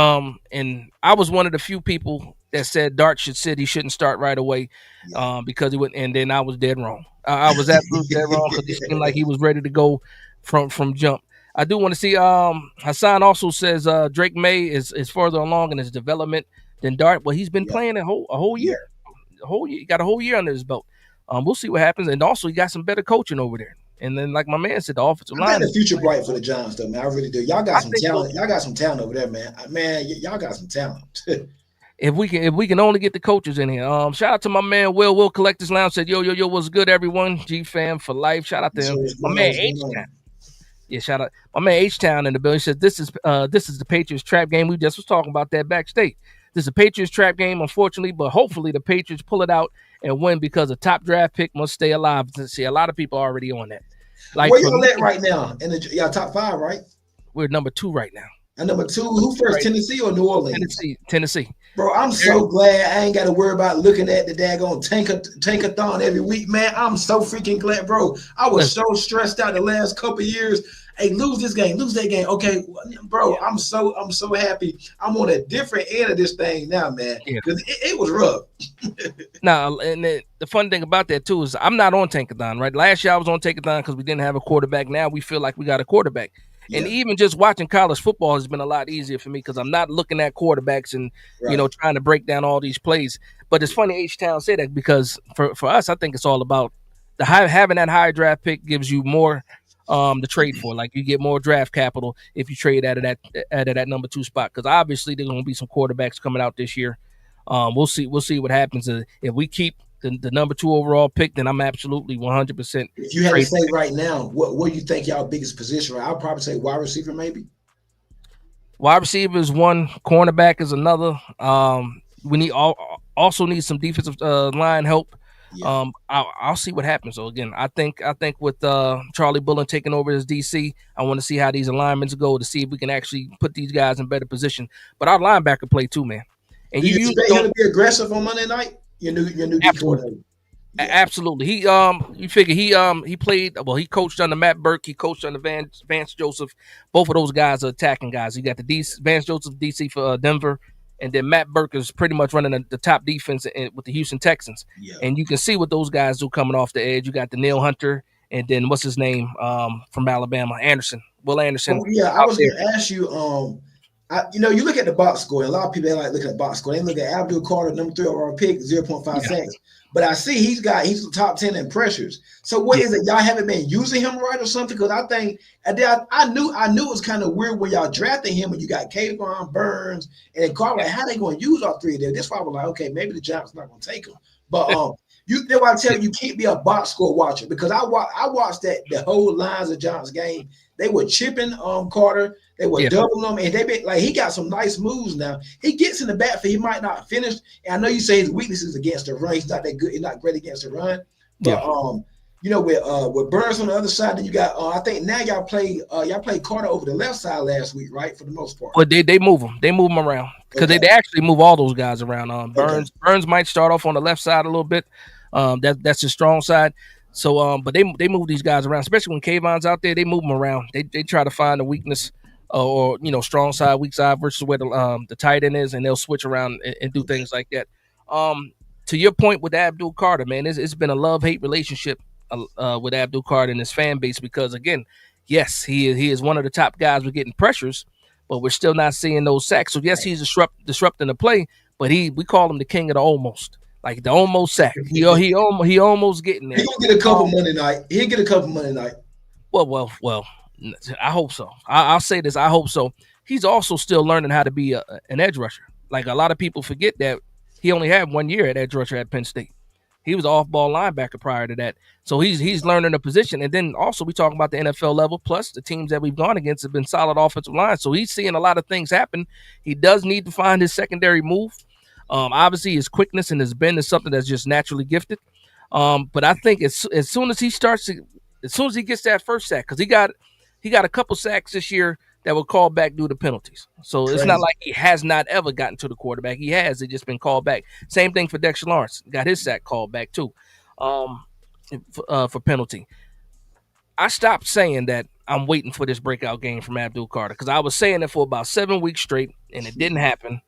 And I was one of the few people that said Dart should sit. He shouldn't start right away, Yeah. because he would. And then I was dead wrong. I was absolutely dead wrong because he seemed like he was ready to go from jump. I do want to see. Hassan also says Drake May is further along in his development than Dart. Well, he's been Yeah. playing a whole Yeah. year. A whole year. He got a whole year under his belt. We'll see what happens. And also, he got some better coaching over there. And then, like my man said, the offensive I think line the is future playing bright for well. the Giants, though, man. I really do. Y'all got I some think so talent. too. Y'all got some talent over there, man. Man, y'all got some talent. If we can only get the coaches in here. Shout out to my man Will Collectors Lounge said yo what's good everyone, G fam for life. Shout out to So him. what's My going on? man What's going H Town. on? Yeah, shout out my man H Town in the building. He said this is the Patriots trap game. We just was talking about that backstage. This is a Patriots trap game, unfortunately, but hopefully the Patriots pull it out and win because a top draft pick must stay alive. See, a lot of people are already on that. Like Where for y'all me, at right now? Y'all top five, right? we're number 2 right now. And number two, Number who 2 first? right now. Tennessee or New Orleans? Tennessee. Bro, I'm so glad I ain't got to worry about looking at the daggone tankathon every week, man. I'm so freaking glad, bro. I was Listen, so stressed out the last couple of years. Hey, lose this game, lose that game. Okay, bro, yeah, I'm so happy. I'm on a different end of this thing now, man. yeah. Because it was rough. Now, and the fun thing about that too is I'm not on Tankathon, right? Last year I was on Tankathon because we didn't have a quarterback. Now we feel like we got a quarterback. And Yeah, even just watching college football has been a lot easier for me because I'm not looking at quarterbacks and right. trying to break down all these plays. But it's funny H Town say that because for us, I think it's all about having that high draft pick gives you more to trade for. Like you get more draft capital if you trade out of that number 2 spot. Because obviously there's going to be some quarterbacks coming out this year. We'll see. We'll see what happens if we keep the number 2 overall pick. Then I'm absolutely 100% If you had to trade. say right now, what do you think y'all biggest position? Right? I'll probably say wide receiver, maybe. Wide receiver is one, cornerback is another. We also need some defensive line help. Yeah. I'll see what happens. So again, I think with Charlie Bullen taking over as DC, I want to see how these alignments go to see if we can actually put these guys in better position. But our linebacker play too, man. And Do you you usually expect him don't. to be aggressive on Monday night? Your new D Absolutely. coordinator. Yeah. Absolutely. You figure he played well. He coached under Matt Burke. He coached under Vance Joseph. Both of those guys are attacking guys. You got the Vance Joseph DC for Denver, and then Matt Burke is pretty much running the top defense with the Houston Texans. Yeah. And you can see what those guys do coming off the edge. You got the Neil Hunter, and then what's his name from Alabama, Will Anderson Oh yeah, I out was there. going to ask you. You look at the box score. And a lot of people they like looking at box score. They look at Abdul Carter, number 3 overall pick, 0.5 Yeah, sacks. But I see he's the top 10 in pressures. So what yeah, is it? Y'all haven't been using him right or something? Because I think I knew it was kind of weird when y'all drafting him when you got Kayvon, Burns, and Carter. Like, how they going to use all 3 of them? That's why I was like, okay, maybe the Giants not going to take him. But that's why I tell you can't be a box score watcher because I watched the whole lines of Giants game. They were chipping Carter. They were yeah, doubling him, and they been like he got some nice moves now. He gets in the backfield. He might not finish. And I know you say his weaknesses against the run. He's not that good. He's not great against the run. yeah. But with Burns on the other side, then you got I think now y'all played Carter over the left side last week, right? For the most part. But they move them. They move them around because Okay. they actually move all those guys around. Okay. Burns might start off on the left side a little bit. That's his strong side. So but they move these guys around, especially when Kayvon's out there. They move them around. They try to find the weakness or strong side, weak side versus where the tight end is, and they'll switch around and do Okay. things like that. Um, to your point with Abdul Carter, man, it's been a love-hate relationship with Abdul Carter and his fan base because, again, yes, he is one of the top guys. We're getting pressures, but we're still not seeing those sacks. So yes, Right. he's disrupting the play, but we call him the king of the almost, like the almost sack. He almost getting He there. gonna get a couple Monday night. He'll get a couple Monday night. Well. I hope so. I'll say this. I hope so. He's also still learning how to be an edge rusher. Like a lot of people forget that he only had 1 year at edge rusher at Penn State. He was off-ball linebacker prior to that, so he's learning a position. And then also we talk about the NFL level. Plus the teams that we've gone against have been solid offensive lines, so he's seeing a lot of things happen. He does need to find his secondary move. Obviously, his quickness and his bend is something that's just naturally gifted. But I think as soon as he starts to, as soon as he gets that first sack, because he got a couple sacks this year that were called back due to penalties. So it's not Crazy. like he has not ever gotten to the quarterback. He has. It just been called back. Same thing for Dexter Lawrence. Got his sack called back too, um, for penalty. I stopped saying that I'm waiting for this breakout game from Abdul Carter because I was saying it for about 7 weeks straight and it didn't happen.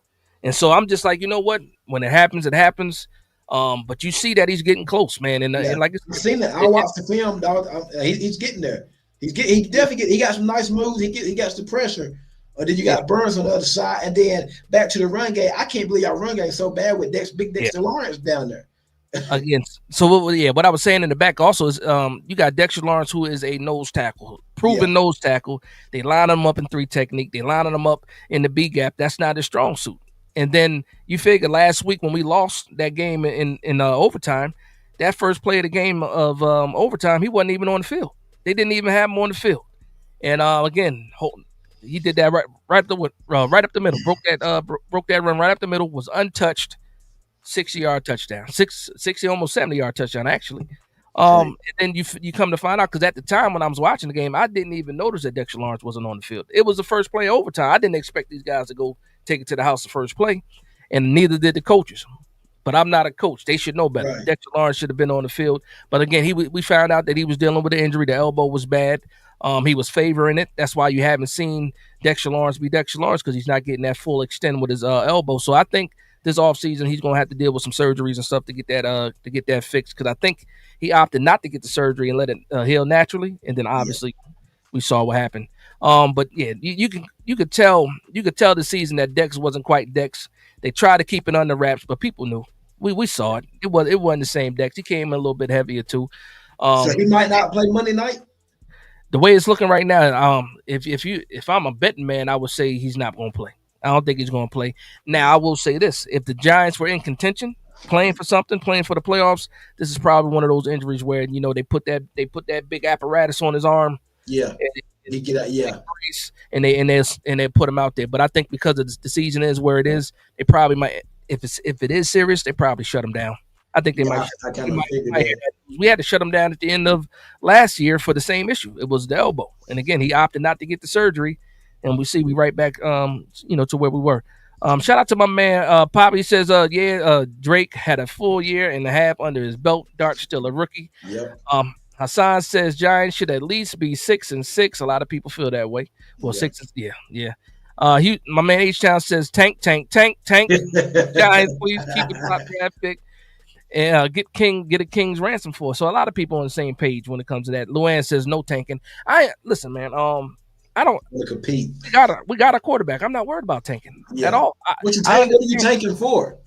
And so I'm just like, you know what? When it happens, it happens. But you see that he's getting close, man. And, Yeah, and like I've seen that. I it, watched the film, dog. He's getting there. He definitely He got some nice moves. He got the pressure. Then you yeah, got Burns on the other side, and then back to the run game. I can't believe our run game is so bad with Big yeah. Dexter Lawrence down there. Again, so what I was saying in the back also is you got Dexter Lawrence, who is a nose tackle, Yeah, proven nose tackle. They line him up in three technique. They line him up in the B gap. That's not his strong suit. And then you figure last week when we lost that game in overtime, that first play of the game of overtime, he wasn't even on the field. They didn't even have him on the field. And again, he did that right up the middle, broke that run right up the middle, was untouched, 60-yard touchdown, 60, almost 70-yard touchdown actually. okay, And then you come to find out because at the time when I was watching the game, I didn't even notice that Dexter Lawrence wasn't on the field. It was the first play of overtime. I didn't expect these guys to go take it to the house the first play, and neither did the coaches. But I'm not a coach; they should know better. right. Dexter Lawrence should have been on the field, but again, we found out that he was dealing with an injury. The elbow was bad. He was favoring it. That's why you haven't seen Dexter Lawrence be Dexter Lawrence because he's not getting that full extent with his elbow. So I think this offseason he's gonna have to deal with some surgeries and stuff to get that fixed. Because I think he opted not to get the surgery and let it heal naturally, and then Yeah. obviously we saw what happened. But yeah, you could tell the season that Dex wasn't quite Dex. They tried to keep it under wraps, but people knew. We saw it. It wasn't the same Dex. He came in a little bit heavier too. So he Um, might not play Monday night. the way it's looking right now, if I'm a betting man, I would say he's not going to play. I don't think he's going to play. Now I will say this: if the Giants were in contention, playing for something, playing for the playoffs, this is probably one of those injuries where they put that big apparatus on his arm Yeah, and he get out. big Yeah, brace, and they put him out there. But I think because of the season is where it is, they probably might. If it is serious, they probably shut him down. I think they yeah. might. I You kind of might, you figured might hear that. that. We had to shut him down at the end of last year for the same issue. It was the elbow, and again, he opted not to get the surgery, and we right back, to where we were. Shout out to my man, Poppy. He says, Drake had a full year and a half under his belt. Dart still a rookie. Yep, Hassan says Giants should at least be 6-6. A lot of people feel that way. Well, yep. yeah. My man H Town says tank, tank, tank, tank. Giants, please keep the top draft pick and get a king's ransom for. So a lot of people on the same page when it comes to that. Luann says no tanking. I listen, man. I don't. To compete. We got a quarterback. I'm not worried about tanking at Yeah. all. I What are you understand. tanking for?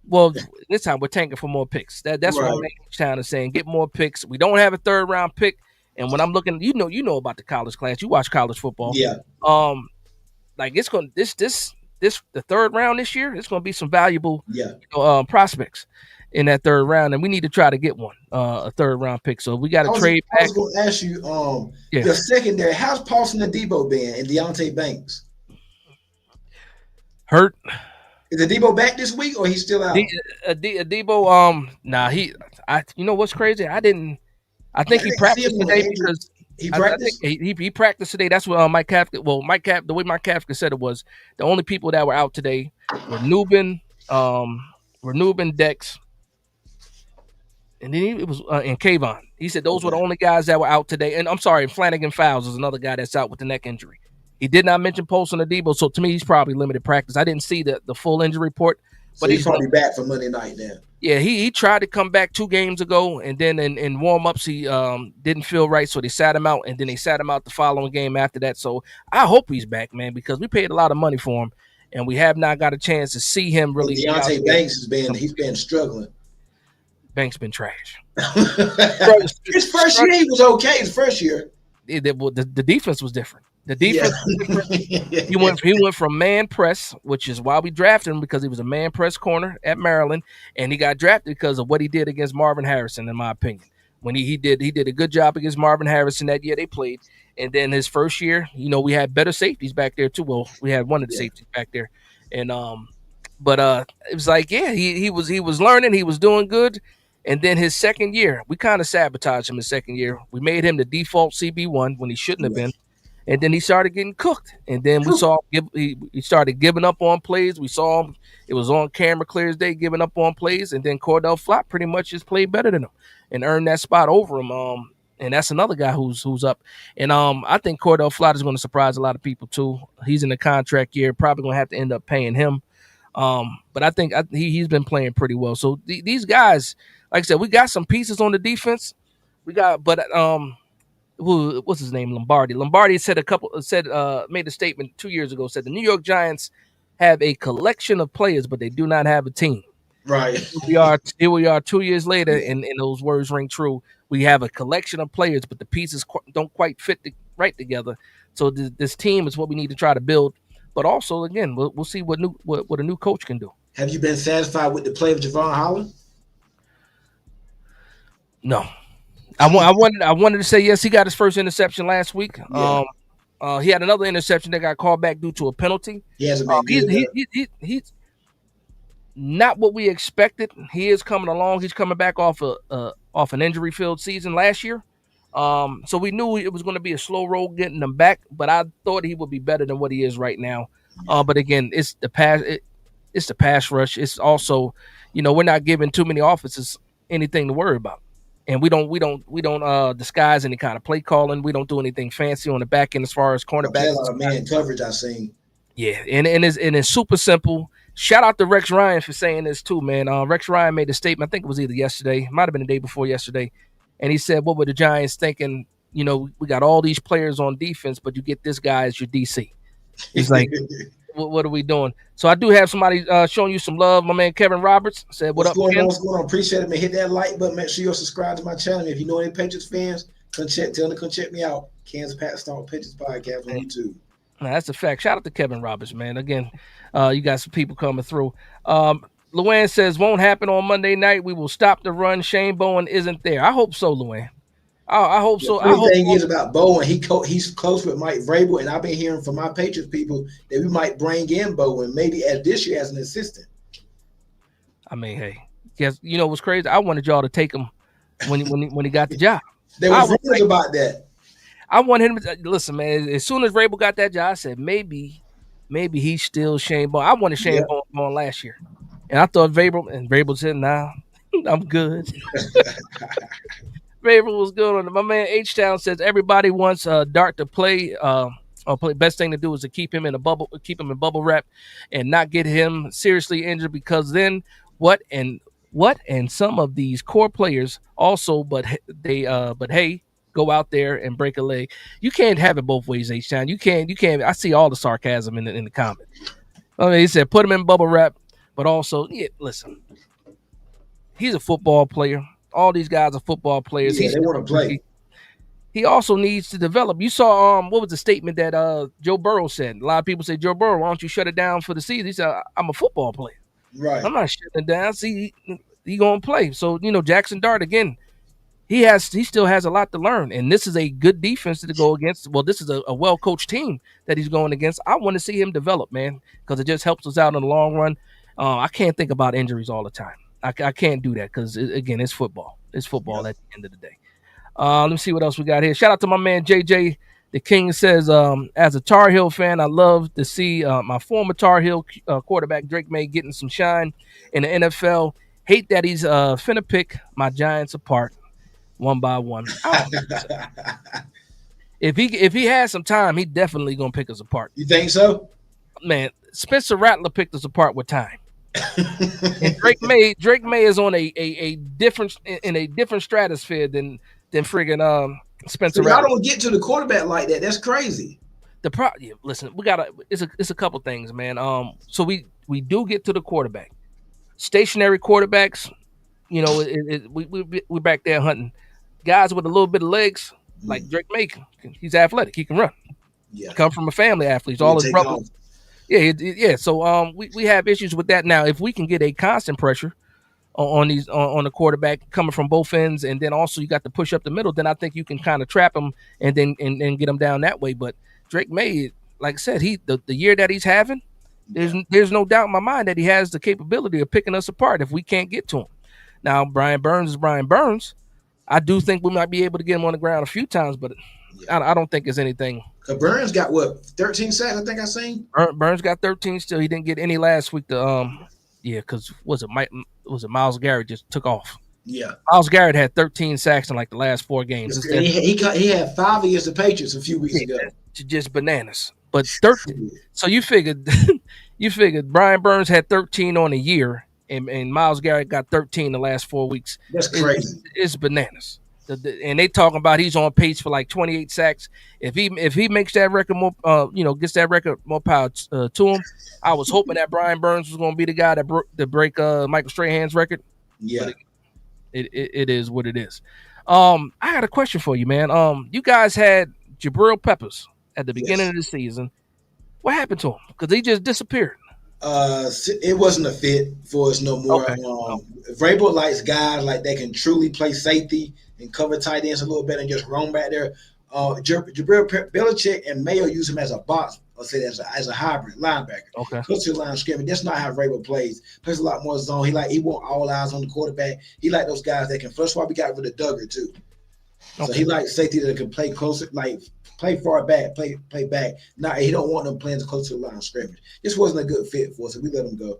Well, this time we're tanking for more picks. That's what my Right. man Town is saying. Get more picks. We don't have a third round pick. And when I'm looking, you know about the college class. You watch college football. Yeah. Um, like it's going this the third round this year. It's going to be some valuable Yeah. prospects in that third round, and we need to try to get one a third round pick. So we got to trade I back. was going to ask you, Yeah, the secondary. How's Paulson and Debo been and Deontay Banks? hurt. Is the Debo back this week or he's still out? Debo. Nah. You know what's crazy? I Yeah, think I he didn't see him practiced on the today injury. because He I think practiced. he practiced today. That's what Mike Kafka. Well, the way Mike Kafka said it was the only people that were out today were um, Nubin, Dex, and then it was and Kayvon. He said those were the Okay. only guys that were out today. And I'm sorry, Flanagan Fowles is another guy that's out with the neck injury. He did not mention Poston or Debo, so to me, he's probably limited practice. I didn't see the full injury report, So but he's he's probably back for Monday night then. yeah, he tried to come back 2 games ago, and then in warm ups he didn't feel right, so they sat him out, and then they sat him out the following game after that. So I hope he's back, man, because we paid a lot of money for him, and we have not got a chance to see him But really get out Deontay there. Banks he's been struggling. Bank's been trash. His first year he was okay. His first year. The defense was different. The Yeah. defense was different. He went from man press, which is why we drafted him, because he was a man press corner at Maryland, and he got drafted because of what he did against Marvin Harrison, in my opinion. When he did a good job against Marvin Harrison that year they played, and then his first year, we had better safeties back there too. Well, we had one of the Yeah. safeties back there, and but it was like, yeah, he was learning, he was doing good, and then his second year, we kind of sabotaged him. His second year, we made him the default CB1 when he shouldn't have Yeah. been, and then he started getting cooked. And then we saw he started giving up on plays. We saw him; it was on camera clear as day, giving up on plays. And then Cordell Flott pretty much just played better than him and earned that spot over him. And that's another guy who's up. And I think Cordell Flott is going to surprise a lot of people too. He's in the contract year, probably going to have to end up paying him. But I think he's been playing pretty well. So these guys, like I said, we got some pieces on the defense. We got, but what's his name? Lombardi. Lombardi made a statement 2 years ago. Said the New York Giants have a collection of players, but they do not have a team. Right. Here we are 2 years later, and those words ring true. We have a collection of players, but the pieces don't quite fit right together. So this team is what we need to try to build. But also, again, we'll see what a new coach can do. Have you been satisfied with the play of Javon Holland? No, I wanted to say yes. He got his first interception last week. Yeah. He had another interception that got called back due to a penalty. He hasn't been good. He's not what we expected. He is coming along. He's coming back off an injury-filled season last year. So we knew it was going to be a slow roll getting him back, but I thought he would be better than what he is right now. But again, it's the pass rush. It's also, we're not giving too many offenses anything to worry about. And we don't disguise any kind of play calling. We don't do anything fancy on the back end as far as Play a cornerbacks. lot of man coverage I've seen. Yeah, and it's super simple. Shout out to Rex Ryan for saying this too, man. Rex Ryan made a statement. I think it was either yesterday, might have been the day before yesterday, and he said, "What were the Giants thinking? We got all these players on defense, but you get this guy as your DC." He's like, what are we doing? So I do have somebody showing you some love. My man Kevin Roberts said, "What up, going Ken?" on? What's going on? Appreciate it, man. Hit that like button. Make sure you're subscribed to my channel. If you know any Patriots fans, tell them to come check me out. Kansas Pat Star Patriots Podcast on YouTube. Nah, that's a fact. Shout out to Kevin Roberts, man. Again, you got some people coming through. Luann says, won't happen on Monday night. We will stop the run. Shane Bowen isn't there. I hope so, Luann. I hope so. The thing is about Bowen, he's close with Mike Vrabel, and I've been hearing from my Patriots people that we might bring in Bowen maybe as this year as an assistant. I mean, hey, because you know what's crazy? I wanted y'all to take him when he got the job. There was rumors about that. I want him to listen, man. As soon as Vrabel got that job, I said maybe he's still Shane Bowen. I wanted Shane Bowen last year, and I thought Vrabel said, "Nah, I'm good." Vrabel was good on it. My man H Town says everybody wants Dart to play. Best thing to do is to keep him in bubble wrap, and not get him seriously injured, because then what and some of these core players also, but hey, go out there and break a leg. You can't have it both ways, H Town. You can't. I see all the sarcasm in the comment. He said put him in bubble wrap, but also, listen, he's a football player. All these guys are football players. Yeah, they want to play. He also needs to develop. You saw what was the statement that Joe Burrow said? A lot of people say, Joe Burrow, why don't you shut it down for the season? He said, I'm a football player. Right. I'm not shutting it down. See, he gonna play. So Jackson Dart again. He still has a lot to learn, and this is a good defense to go against. Well, this is a well-coached team that he's going against. I want to see him develop, man, because it just helps us out in the long run. I can't think about injuries all the time. I can't do that because, again, it's football. It's football at the end of the day. Let me see what else we got here. Shout out to my man JJ. The King says, as a Tar Heel fan, I love to see my former Tar Heel quarterback Drake May getting some shine in the NFL. Hate that he's finna pick my Giants apart one by one. If he has some time, he definitely gonna pick us apart. You think so? Man, Spencer Rattler picked us apart with time. And Drake May is on a different in a different stratosphere than friggin' So Spencer y'all Rattler. don't get to the quarterback like that. That's crazy. Yeah, listen, we gotta it's a couple things, man. So we do get to the quarterback. Stationary quarterbacks, we're back there hunting guys with a little bit of legs, like Mm, Drake May. He's athletic. He can run. yeah, Come from a family athlete. you All can his take brothers. off. Yeah, yeah. So we have issues with that now. If we can get a constant pressure on the quarterback coming from both ends, and then also you got to push up the middle, then I think you can kind of trap him and then and get him down that way. But Drake May, like I said, the year that he's having, Yeah, there's no doubt in my mind that he has the capability of picking us apart if we can't get to him. Now Brian Burns is Brian Burns. I do think we might be able to get him on the ground a few times, but yeah. I don't think it's anything. Cause Burns got what 13 sacks. I think I seen. Burns got 13 still. He didn't get any last week. Yeah, because was it Miles Garrett just took off. Yeah, Miles Garrett had 13 sacks in like the last 4 games. and It's that he had 5 against the Patriots a few weeks yeah, ago. that's just bananas. But 13. So you figured you figured Brian Burns had 13 on a year, and Miles Garrett got 13 the last 4 weeks. That's It's crazy. it's bananas. And they talking about he's on pace for like 28 sacks. If he makes that record more, gets that record more power to him. I was hoping that Brian Burns was going to be the guy that break Michael Strahan's record, but Yeah. it is what it is. I got a question for you, man. You guys had Jabril Peppers at the beginning Yes. of the season. What happened to him? Because he just disappeared. It wasn't a fit for us no more. Okay. Oh, Vrabel likes guys like they can truly play safety and cover tight ends a little better and just roam back there. Jabril Belichick and Mayo use him as a box, or say as a hybrid linebacker. okay. Close to the line of scrimmage. That's not how Vrabel plays. Plays a lot more zone. He want all eyes on the quarterback. He like those guys that can. That's why we got rid of Duggar too. So he Okay. likes safety that can play closer, like play far back, play back. Now he don't want them playing close to the line of scrimmage. This wasn't a good fit for us, so we let him go.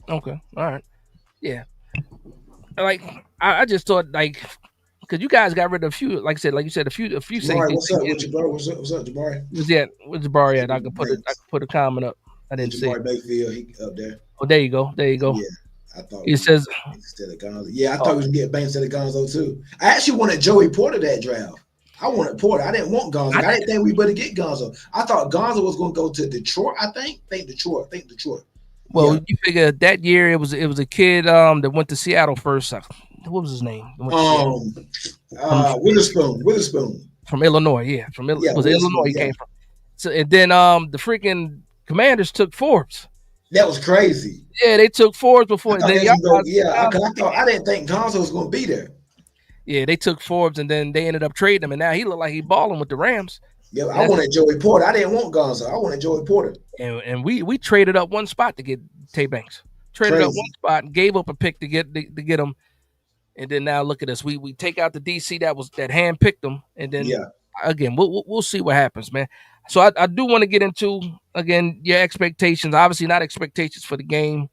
Okay. All right. Yeah. Like I just thought like because you guys got rid of a few, like I said, like you said, a few Jamari, safeties. what's up with you, bro? What's up, Jamari? Was that what's Jabari at? I Rams. could put a comment up. I Yeah, didn't see it. Jamari Bayfield, he up there. Oh, there you go. There you go. Yeah, I thought It we says, instead of Gonzo. Yeah, I thought oh, we was gonna get Banks instead of Gonzo too. I actually wanted Joey Porter that draft. I wanted Porter. I didn't want Gonzo. I I did. didn't think we better get Gonzo. I thought Gonzo was going to go to Detroit. I think Detroit. Well, Yeah. you figure that year it was a kid that went to Seattle first. What was his name? That went to Seattle Um. from Witherspoon. from Illinois. Yeah, Yeah, was it Illinois Witherspoon. he Yeah, came from. So and then the freaking Commanders took Forbes. that was crazy. Yeah, they took Forbes I before. thought Then they was y'all gonna go. guys took Yeah, Gonzo. because I didn't think Gonzo was gonna be there. Yeah, they took Forbes and then they ended up trading him, and now he looked like he balling with the Rams. Yeah, And I that's wanted Joey Porter. I didn't want Gonzo. I wanted Joey Porter. and we traded up one spot to get Tay Banks. Traded up one Crazy. spot and gave up a pick to get him. And then now look at us. We take out the DC that hand picked them, and then Yeah. again we'll see what happens, man. So I do want to get into again your expectations. Obviously, not expectations for the game.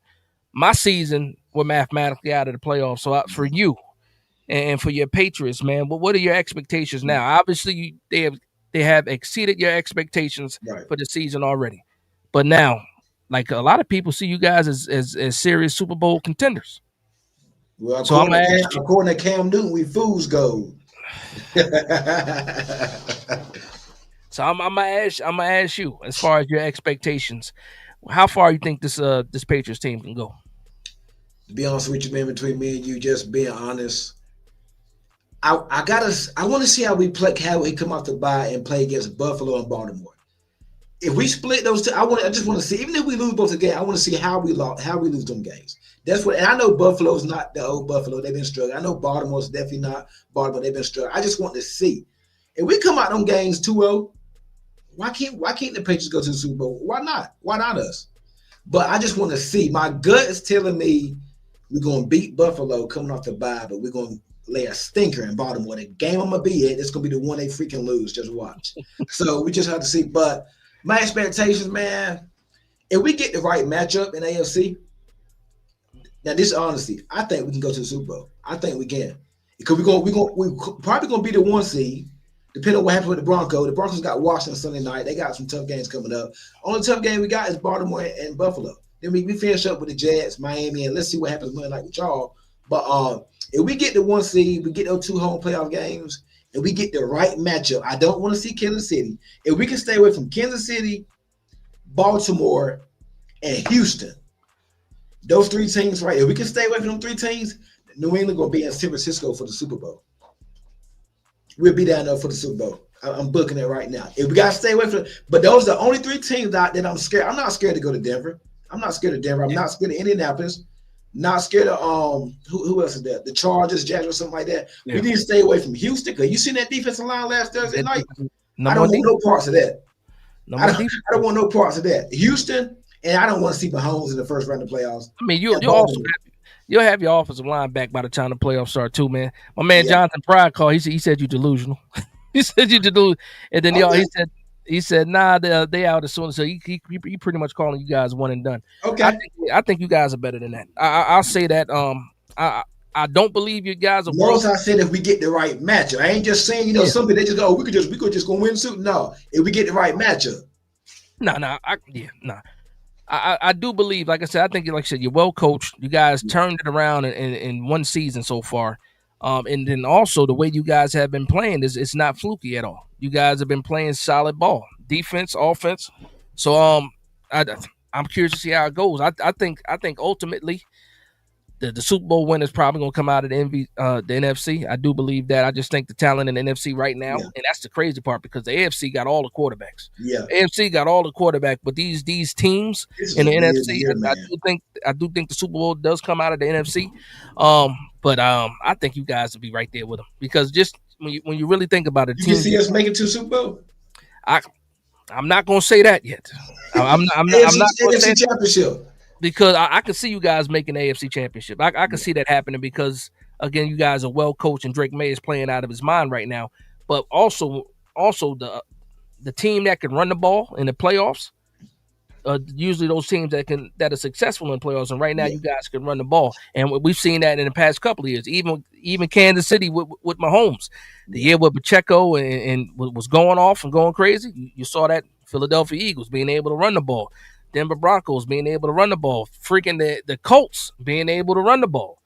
My season, we're mathematically out of the playoffs. So for you and for your Patriots, man, what are your expectations now? Obviously, they have exceeded your expectations Right. for the season already, but now, like a lot of people see you guys as serious Super Bowl contenders. Well, So I'm gonna ask you. According to Cam Newton, we fools gold. So I'm gonna ask you as far as your expectations. How far you think this Patriots team can go? To be honest with you, man, between me and you, just being honest, I want to see how we play, how we come off the bye and play against Buffalo and Baltimore. If we split those two, I just want to see. Even if we lose both the game, I want to see how we lose them games. That's what. And I know Buffalo's not the old Buffalo; they've been struggling. I know Baltimore's definitely not Baltimore; they've been struggling. I just want to see if we come out them games 2-0. Why can't the Patriots go to the Super Bowl? Why not? Why not us? But I just want to see. My gut is telling me we're gonna beat Buffalo coming off the bye, but we're gonna lay a stinker in Baltimore. The game I'm gonna be at, it's gonna be the one they freaking lose. Just watch. So we just have to see. But my expectations, man, if we get the right matchup in AFC, now this honesty, I think we can go to the Super Bowl. I think we can. Because we probably gonna be the one seed, depending on what happens with the Broncos. The Broncos got Washington Sunday night. They got some tough games coming up. Only tough game we got is Baltimore and Buffalo. Then we finish up with the Jets, Miami, and let's see what happens Monday night with y'all. But if we get the 1 seed, we get those 2 home playoff games, and we get the right matchup. I don't want to see Kansas City. If we can stay away from Kansas City, Baltimore, and Houston, those 3 teams, right? If we can stay away from them 3 teams, New England gonna be in San Francisco for the Super Bowl. We'll be down there for the Super Bowl. I'm booking it right now. If we gotta stay away from, but those are the only 3 teams that I'm scared. I'm not scared to go to Denver. I'm not scared of Denver. I'm not scared of Indianapolis. Not scared of who else is there? The Chargers, Jaguars, something like that. Yeah. We need to stay away from Houston because you seen that defensive line last Thursday night. I don't want no parts of that. I don't want no parts of that. Houston, and I don't want to see Mahomes in the first round of the playoffs. I mean, you'll have your offensive line back by the time the playoffs start too, man. My man Jonathan Pride called. He said you delusional. He said you delusional, and then he said nah, they out as soon as so he pretty much calling you guys one and done. Okay, I think you guys are better than that. I'll say that. I don't believe you guys are. Notice I said if we get the right matchup. I ain't just saying something they just go we could just go win suit. No, if we get the right matchup. No. I do believe, like I said, I think, like I said, you're well coached. You guys turned it around in 1 season so far. And then also the way you guys have been playing it's not fluky at all. You guys have been playing solid ball, defense, offense. So I'm curious to see how it goes. I think ultimately the Super Bowl win is probably going to come out of the NFC. I do believe that. I just think the talent in the NFC right now, and that's the crazy part because the AFC got all the quarterbacks. Yeah, AFC got all the quarterbacks, but these teams in the NFC, I do think the Super Bowl does come out of the NFC. But I think you guys will be right there with them because just when you really think about it, you can see us make it to Super Bowl. I'm not going to say that yet. I'm not going to say championship. Because I can see you guys making the AFC Championship. I can see that happening because, again, you guys are well coached and Drake May is playing out of his mind right now. But also the team that can run the ball in the playoffs, usually those teams that are successful in playoffs. And right now, you guys can run the ball, and we've seen that in the past couple of years. Even Kansas City with Mahomes, the year with Pacheco and was going off and going crazy. You saw that Philadelphia Eagles being able to run the ball. Denver Broncos being able to run the ball, freaking the Colts being able to run the ball.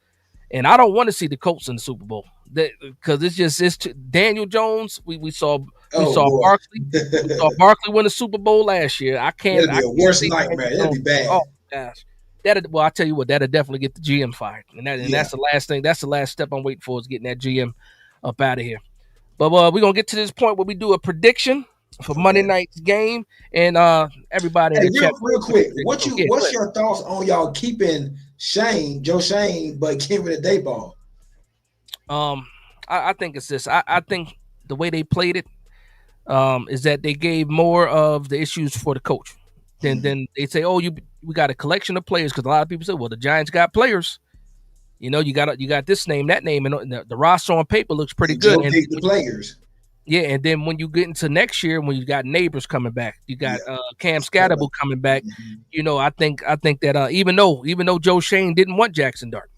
And I don't want to see the Colts in the Super Bowl because it's Daniel Jones. We saw Barkley. We saw Barkley win the Super Bowl last year. I can't. That'd be a worst nightmare. That'd be bad. Oh gosh, I tell you what, that'll definitely get the GM fired, and that's the last thing. That's the last step I'm waiting for is getting that GM up out of here. But we're gonna get to this point where we do a prediction for Monday night's game, and everybody. Hey, real quick, what's your thoughts on y'all keeping Joe Shane, but getting rid of Dayball? I think it's this. I think the way they played it is that they gave more of the issues for the coach. Then they say, oh, we got a collection of players because a lot of people say, well, the Giants got players. You got this name, that name, and the roster on paper looks pretty good. And the players. Yeah, and then when you get into next year, when you got Neighbors coming back, you got Cam Scatterable coming back. Mm-hmm. I think that even though Joe Shane didn't want Jackson Dart,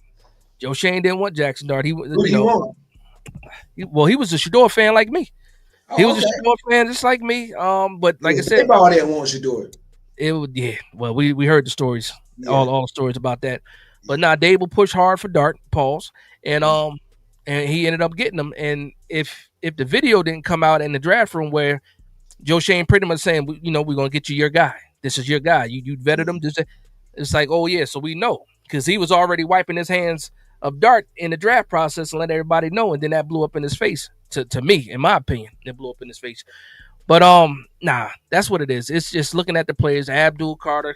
he was a Shador fan like me. He was a Shador fan just like me. But like I said, everybody that wants Shador. Well, we heard the stories, all the stories about that. But Dable pushed hard for Dart, pause, and he ended up getting them. And if the video didn't come out in the draft room where Joe Shane pretty much saying, we're gonna get you your guy. This is your guy. You vetted him. It's like, oh yeah, so we know because he was already wiping his hands of Dart in the draft process and let everybody know, and then that blew up in his face. To me, in my opinion, it blew up in his face. But that's what it is. It's just looking at the players, Abdul Carter,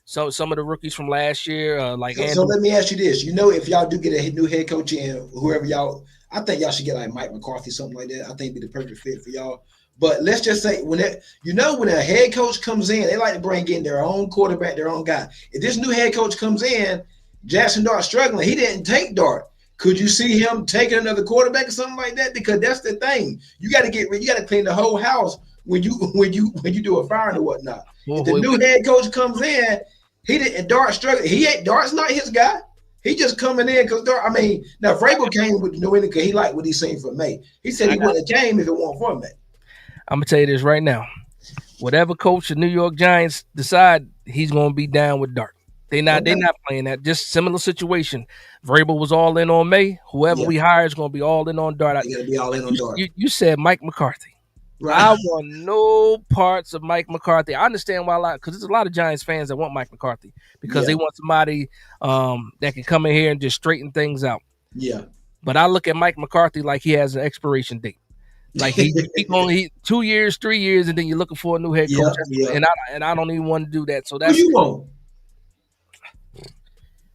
some of the rookies from last year, So let me ask you this: if y'all do get a new head coach in, whoever y'all, I think y'all should get like Mike McCarthy, something like that. I think it'd be the perfect fit for y'all. But let's just say when a head coach comes in, they like to bring in their own quarterback, their own guy. If this new head coach comes in, Jackson Dart struggling, he didn't take Dart. Could you see him taking another quarterback or something like that? Because that's the thing. You got to clean the whole house when you do a firing or whatnot. If the new head coach comes in, Dart struggling. Dart's not his guy. He just coming in because Dart. I mean, now Vrabel came with New England because he liked what he seen from May. He said he wouldn't have came if it weren't for May. I'm gonna tell you this right now. whatever coach the New York Giants decide, he's gonna be down with Dart. They Okay. not playing that. Just similar situation. Vrabel was all in on May. Whoever Yeah. we hire is gonna be all in on Dart. They gotta be all in on Dart. You said Mike McCarthy. Right. I want no parts of Mike McCarthy. I understand why a lot, because there's a lot of Giants fans that want Mike McCarthy because Yeah. they want somebody that can come in here and just straighten things out. Yeah. But I look at Mike McCarthy like he has an expiration date. Like he only 2 years, 3 years, and then you're looking for a new head coach. Yeah. Yeah. And I don't even want to do that. So Who that's you want?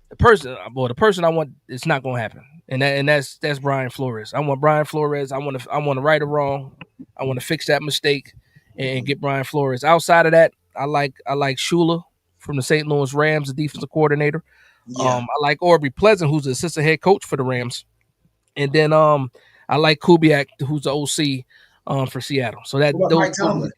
the person. Well, the person I want. It's not going to happen. And that's Brian Flores. I want Brian Flores. I want to right or wrong. I want to fix that mistake and get Brian Flores. Outside of that, I like Shula from the St. Louis Rams, the defensive coordinator. Yeah. I like Aubrey Pleasant, who's the assistant head coach for the Rams, and then I like Kubiak, who's the OC for Seattle. So that What about Mike Tomlin?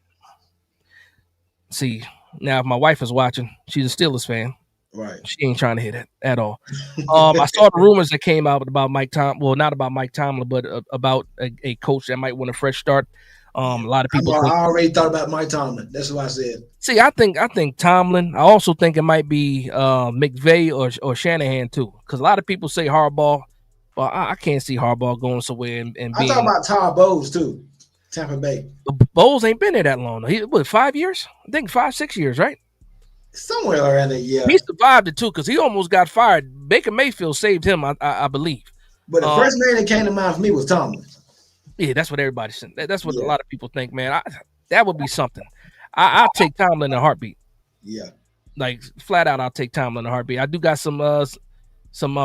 See, now if my wife is watching, she's a Steelers fan. Right. She ain't trying to hit it at all. I saw the rumors that came out about Mike Tomlin. Well, not about Mike Tomlin, but about a coach that might want a fresh start. A lot of people. I already thought about Mike Tomlin. That's what I said. See, I think Tomlin. I also think it might be McVay or Shanahan too, because a lot of people say Harbaugh. Well, I can't see Harbaugh going somewhere and being. I thought about Todd Bowles too, Tampa Bay. Bowles ain't been there that long. He 5 years? I think 5-6 years, right? Somewhere around there, yeah. He survived it too because he almost got fired. Baker Mayfield saved him, I believe. But the first man that came to mind for me was Tomlin. Yeah, that's what everybody said. That's what a lot of people think, man. That would be something. I'll take Tomlin in a heartbeat. Yeah. Like flat out, I'll take Tomlin in a heartbeat. I do got some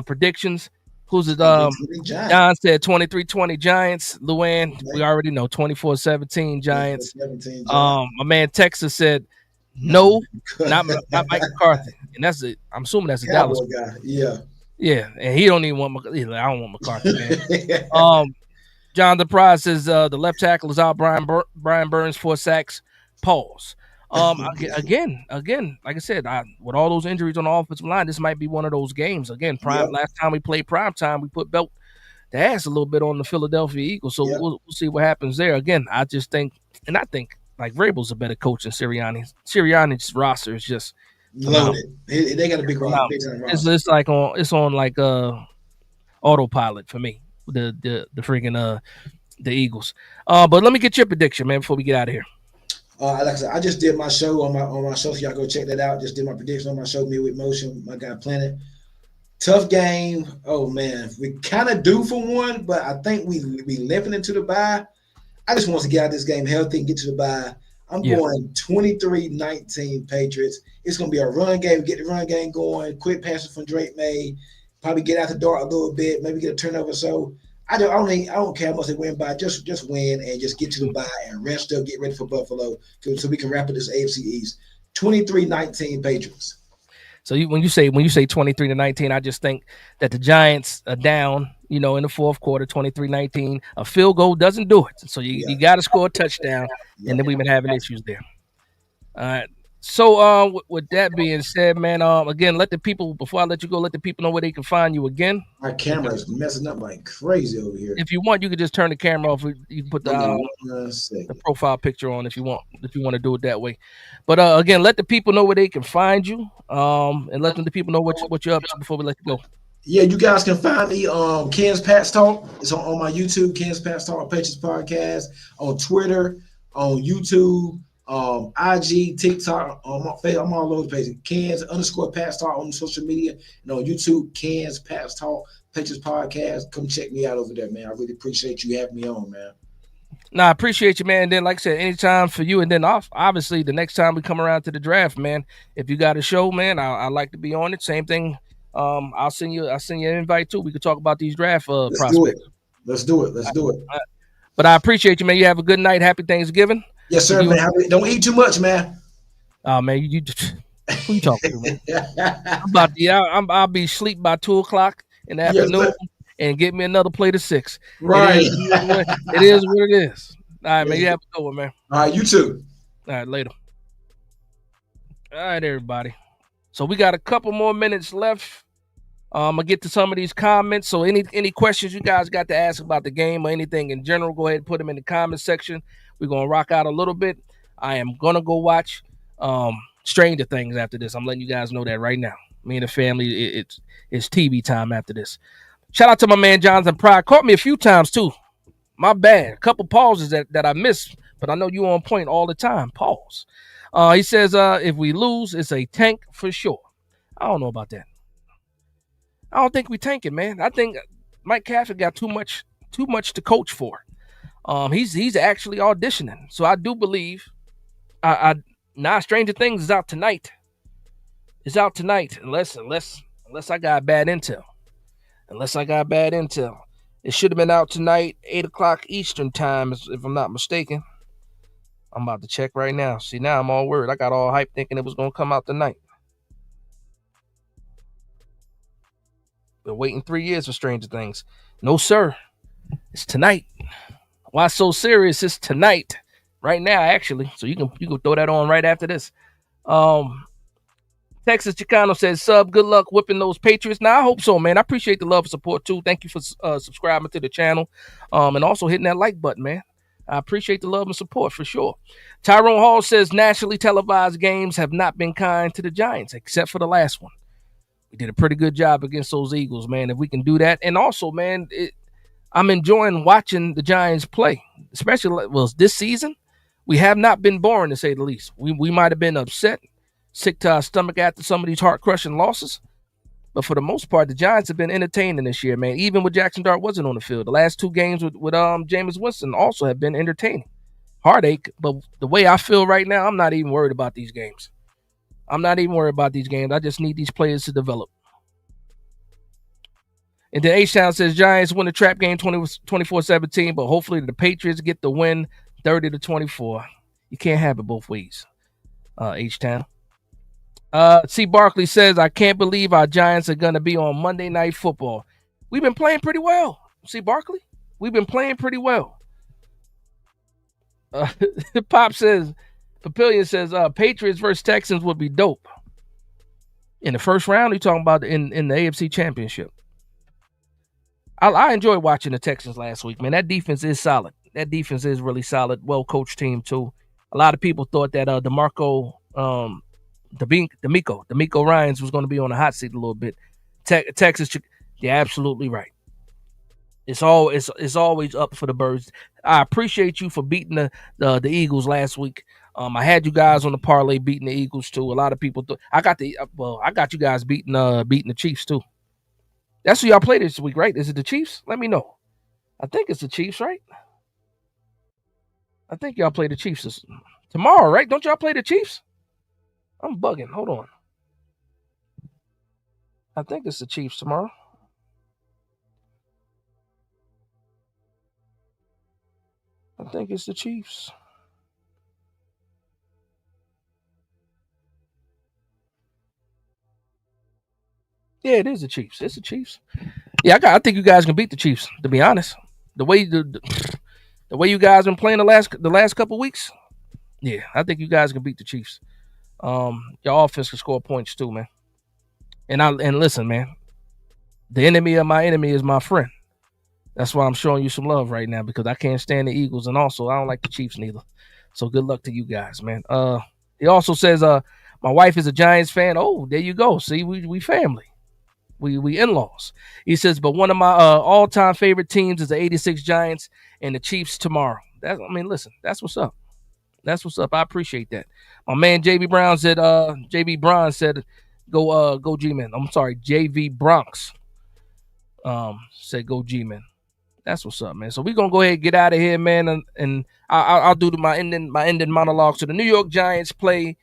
predictions. Who's it? John said 23-20 Giants. Luann, we already know 24-17 Giants. My man Texas said no, not Mike McCarthy, and that's it. I'm assuming that's a Dallas guy. Yeah, yeah, and he don't even want. I don't want McCarthy, man. John the Prize says the left tackle is out. Brian Burns 4 sacks. Pause. Again, like I said, with all those injuries on the offensive line, this might be one of those games. Again, last time we played prime time, we put belt the ass a little bit on the Philadelphia Eagles. So we'll see what happens there. Again, I just think, and I think like Vrabel's a better coach than Sirianni. Sirianni's roster is just loaded. They got a big roster. It's like on like autopilot for me. The freaking the Eagles. But let me get your prediction, man, before we get out of here. Like I said, I just did my show on my show, so y'all go check that out. Just did my prediction on my show, Midweek Motion, my guy Planet. Tough game. Oh man, we kind of due for one, but I think we limping into the bye. I just want to get out of this game healthy and get to the bye. I'm going 23-19 Patriots. It's going to be a run game. Get the run game going. Quick passes from Drake May. Probably get out the door a little bit. Maybe get a turnover. So I don't care how much they win by. Just win and just get to the bye and rest up. Get ready for Buffalo so we can wrap up this AFC East. 23-19 Patriots. So when you say 23-19, I just think that the Giants are down, in the fourth quarter, 23-19. A field goal doesn't do it. So you got to score a touchdown, and then we've been having issues there. All right. So with that being said, man, again, before I let you go, let the people know where they can find you again. My camera is messing up like crazy over here. If you want, you can just turn the camera off. You can put the profile picture on if you want to do it that way. But again, let the people know where they can find you, and let the people know what you're up to before we let you go. Yeah, you guys can find me Ken's Pats Talk. It's on my YouTube, Ken's Pats Talk, Patriots Podcast, on Twitter, on YouTube, IG, TikTok, I'm all over the place. Ken's _Pats Talk on social media, and on YouTube, Ken's Pats Talk, Patriots Podcast. Come check me out over there, man. I really appreciate you having me on, man. No, I appreciate you, man. And then, like I said, anytime for you. And then, obviously, the next time we come around to the draft, man, if you got a show, man, I'd like to be on it. Same thing. I'll send you an invite too. We could talk about these draft prospects. Let's do it. But I appreciate you, man. You have a good night. Happy Thanksgiving. Yes, sir, man. Don't eat too much, man. Oh, man, who you talking to, man? I'll be asleep by 2:00 in the afternoon and get me another plate of 6. Right. It is what it is. All right, man. You have a good one, man. All right, you too. All right, later. All right, everybody. So we got a couple more minutes left. I'm gonna get to some of these comments. So any questions you guys got to ask about the game or anything in general, go ahead and put them in the comment section. We're gonna rock out a little bit. I am gonna go watch Stranger Things after this. I'm letting you guys know that right now. Me and the family, it's TV time after this. Shout out to my man Jonathan Pride. Caught me a few times too. My bad. A couple pauses that I missed, but I know you on point all the time. Pause. He says, if we lose, it's a tank for sure. I don't know about that. I don't think we tanking, man. I think Mike Caffrey got too much to coach for. He's actually auditioning, so I do believe. I now Stranger Things is out tonight. It's out tonight, unless I got bad intel. Unless I got bad intel, it should have been out tonight, 8 o'clock Eastern time, if I'm not mistaken. I'm about to check right now. See, now I'm all worried. I got all hype thinking it was gonna come out tonight. Been waiting 3 years for Stranger Things. No, sir. It's tonight. Why so serious? It's tonight. Right now, actually. So you can throw that on right after this. Texas Chicano says, sub, good luck whipping those Patriots. Now, I hope so, man. I appreciate the love and support, too. Thank you for subscribing to the channel and also hitting that like button, man. I appreciate the love and support for sure. Tyrone Hall says, nationally televised games have not been kind to the Giants, except for the last one. We did a pretty good job against those Eagles, man, if we can do that. And also, man, I'm enjoying watching the Giants play, especially this season. We have not been boring, to say the least. We might have been upset, sick to our stomach after some of these heart-crushing losses. But for the most part, the Giants have been entertaining this year, man. Even when Jackson Dart wasn't on the field. The last two games with Jameis Winston also have been entertaining. Heartache, but the way I feel right now, I'm not even worried about these games. I just need these players to develop. And then H-Town says, Giants win the trap game 24-17, but hopefully the Patriots get the win 30-24. You can't have it both ways, H-Town. C. Barkley says, I can't believe our Giants are going to be on Monday Night Football. We've been playing pretty well, C. Barkley. We've been playing pretty well. Pop says, Papillion says, Patriots versus Texans would be dope. In the first round, you're talking about in the AFC Championship. I enjoyed watching the Texans last week, man. That defense is solid. That defense is really solid. Well-coached team, too. A lot of people thought that DeMeco Ryans was going to be on the hot seat a little bit. Texas, you're absolutely right. It's always up for the birds. I appreciate you for beating the Eagles last week. I had you guys on the parlay beating the Eagles too. A lot of people thought I got you guys beating the Chiefs too. That's who y'all play this week, right? Is it the Chiefs? Let me know. I think it's the Chiefs, right? I think y'all play the Chiefs tomorrow, right? Don't y'all play the Chiefs? I'm bugging. Hold on. I think it's the Chiefs tomorrow. I think it's the Chiefs. Yeah, it is the Chiefs. It's the Chiefs. Yeah, I think you guys can beat the Chiefs. To be honest, the way you guys been playing the last couple weeks, yeah, I think you guys can beat the Chiefs. Your offense can score points too, man. And listen, man, the enemy of my enemy is my friend. That's why I'm showing you some love right now because I can't stand the Eagles, and also I don't like the Chiefs neither. So good luck to you guys, man. He also says, my wife is a Giants fan. Oh, there you go. See, we family. We in-laws. He says, but one of my all-time favorite teams is the 86 Giants and the Chiefs tomorrow. Listen, that's what's up. That's what's up. I appreciate that. My man JB Brown said, go G-Men. I'm sorry, JV Bronx said go G-Men. That's what's up, man. So we're gonna go ahead and get out of here, man, and I'll do my ending monologue. So the New York Giants play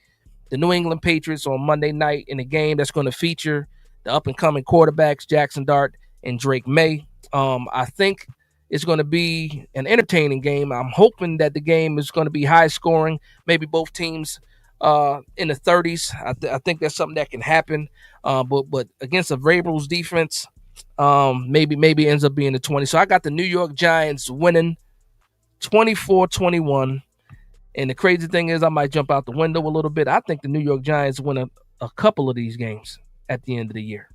the New England Patriots on Monday night in a game that's going to feature the up-and-coming quarterbacks Jackson Dart and Drake May. I think it's going to be an entertaining game. I'm hoping that the game is going to be high-scoring. Maybe both teams in the 30s. I think that's something that can happen. But against a Vrabel's defense, maybe ends up being the 20. So I got the New York Giants winning 24-21. And the crazy thing is I might jump out the window a little bit. I think the New York Giants win a couple of these games at the end of the year.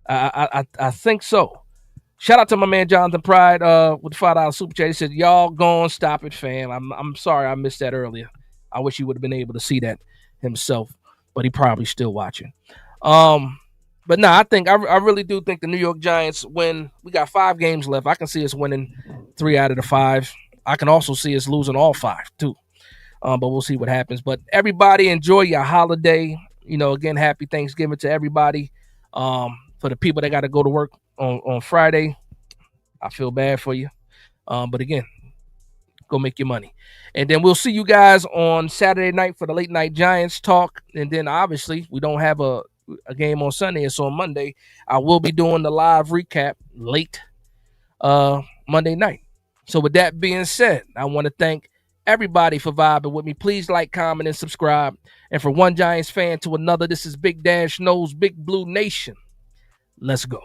I think so. Shout out to my man Jonathan Pride with the $5 super chat. He said, y'all go on, stop it, fam. I'm sorry I missed that earlier. I wish he would have been able to see that himself, but he probably still watching. Um, but no, I really do think the New York Giants win. We got 5 games left. I can see us winning 3 out of the 5. I can also see us losing all 5 too. But we'll see what happens. But everybody enjoy your holiday. Again, happy Thanksgiving to everybody. For the people that got to go to work on Friday, I feel bad for you. But again, go make your money. And then we'll see you guys on Saturday night for the late night Giants talk. And then obviously we don't have a game on Sunday. It's on Monday. I will be doing the live recap late Monday night. So with that being said, I want to thank everybody for vibing with me. Please like, comment, and subscribe. And for one Giants fan to another, this is Big Dash Knows Big Blue Nation. Let's go.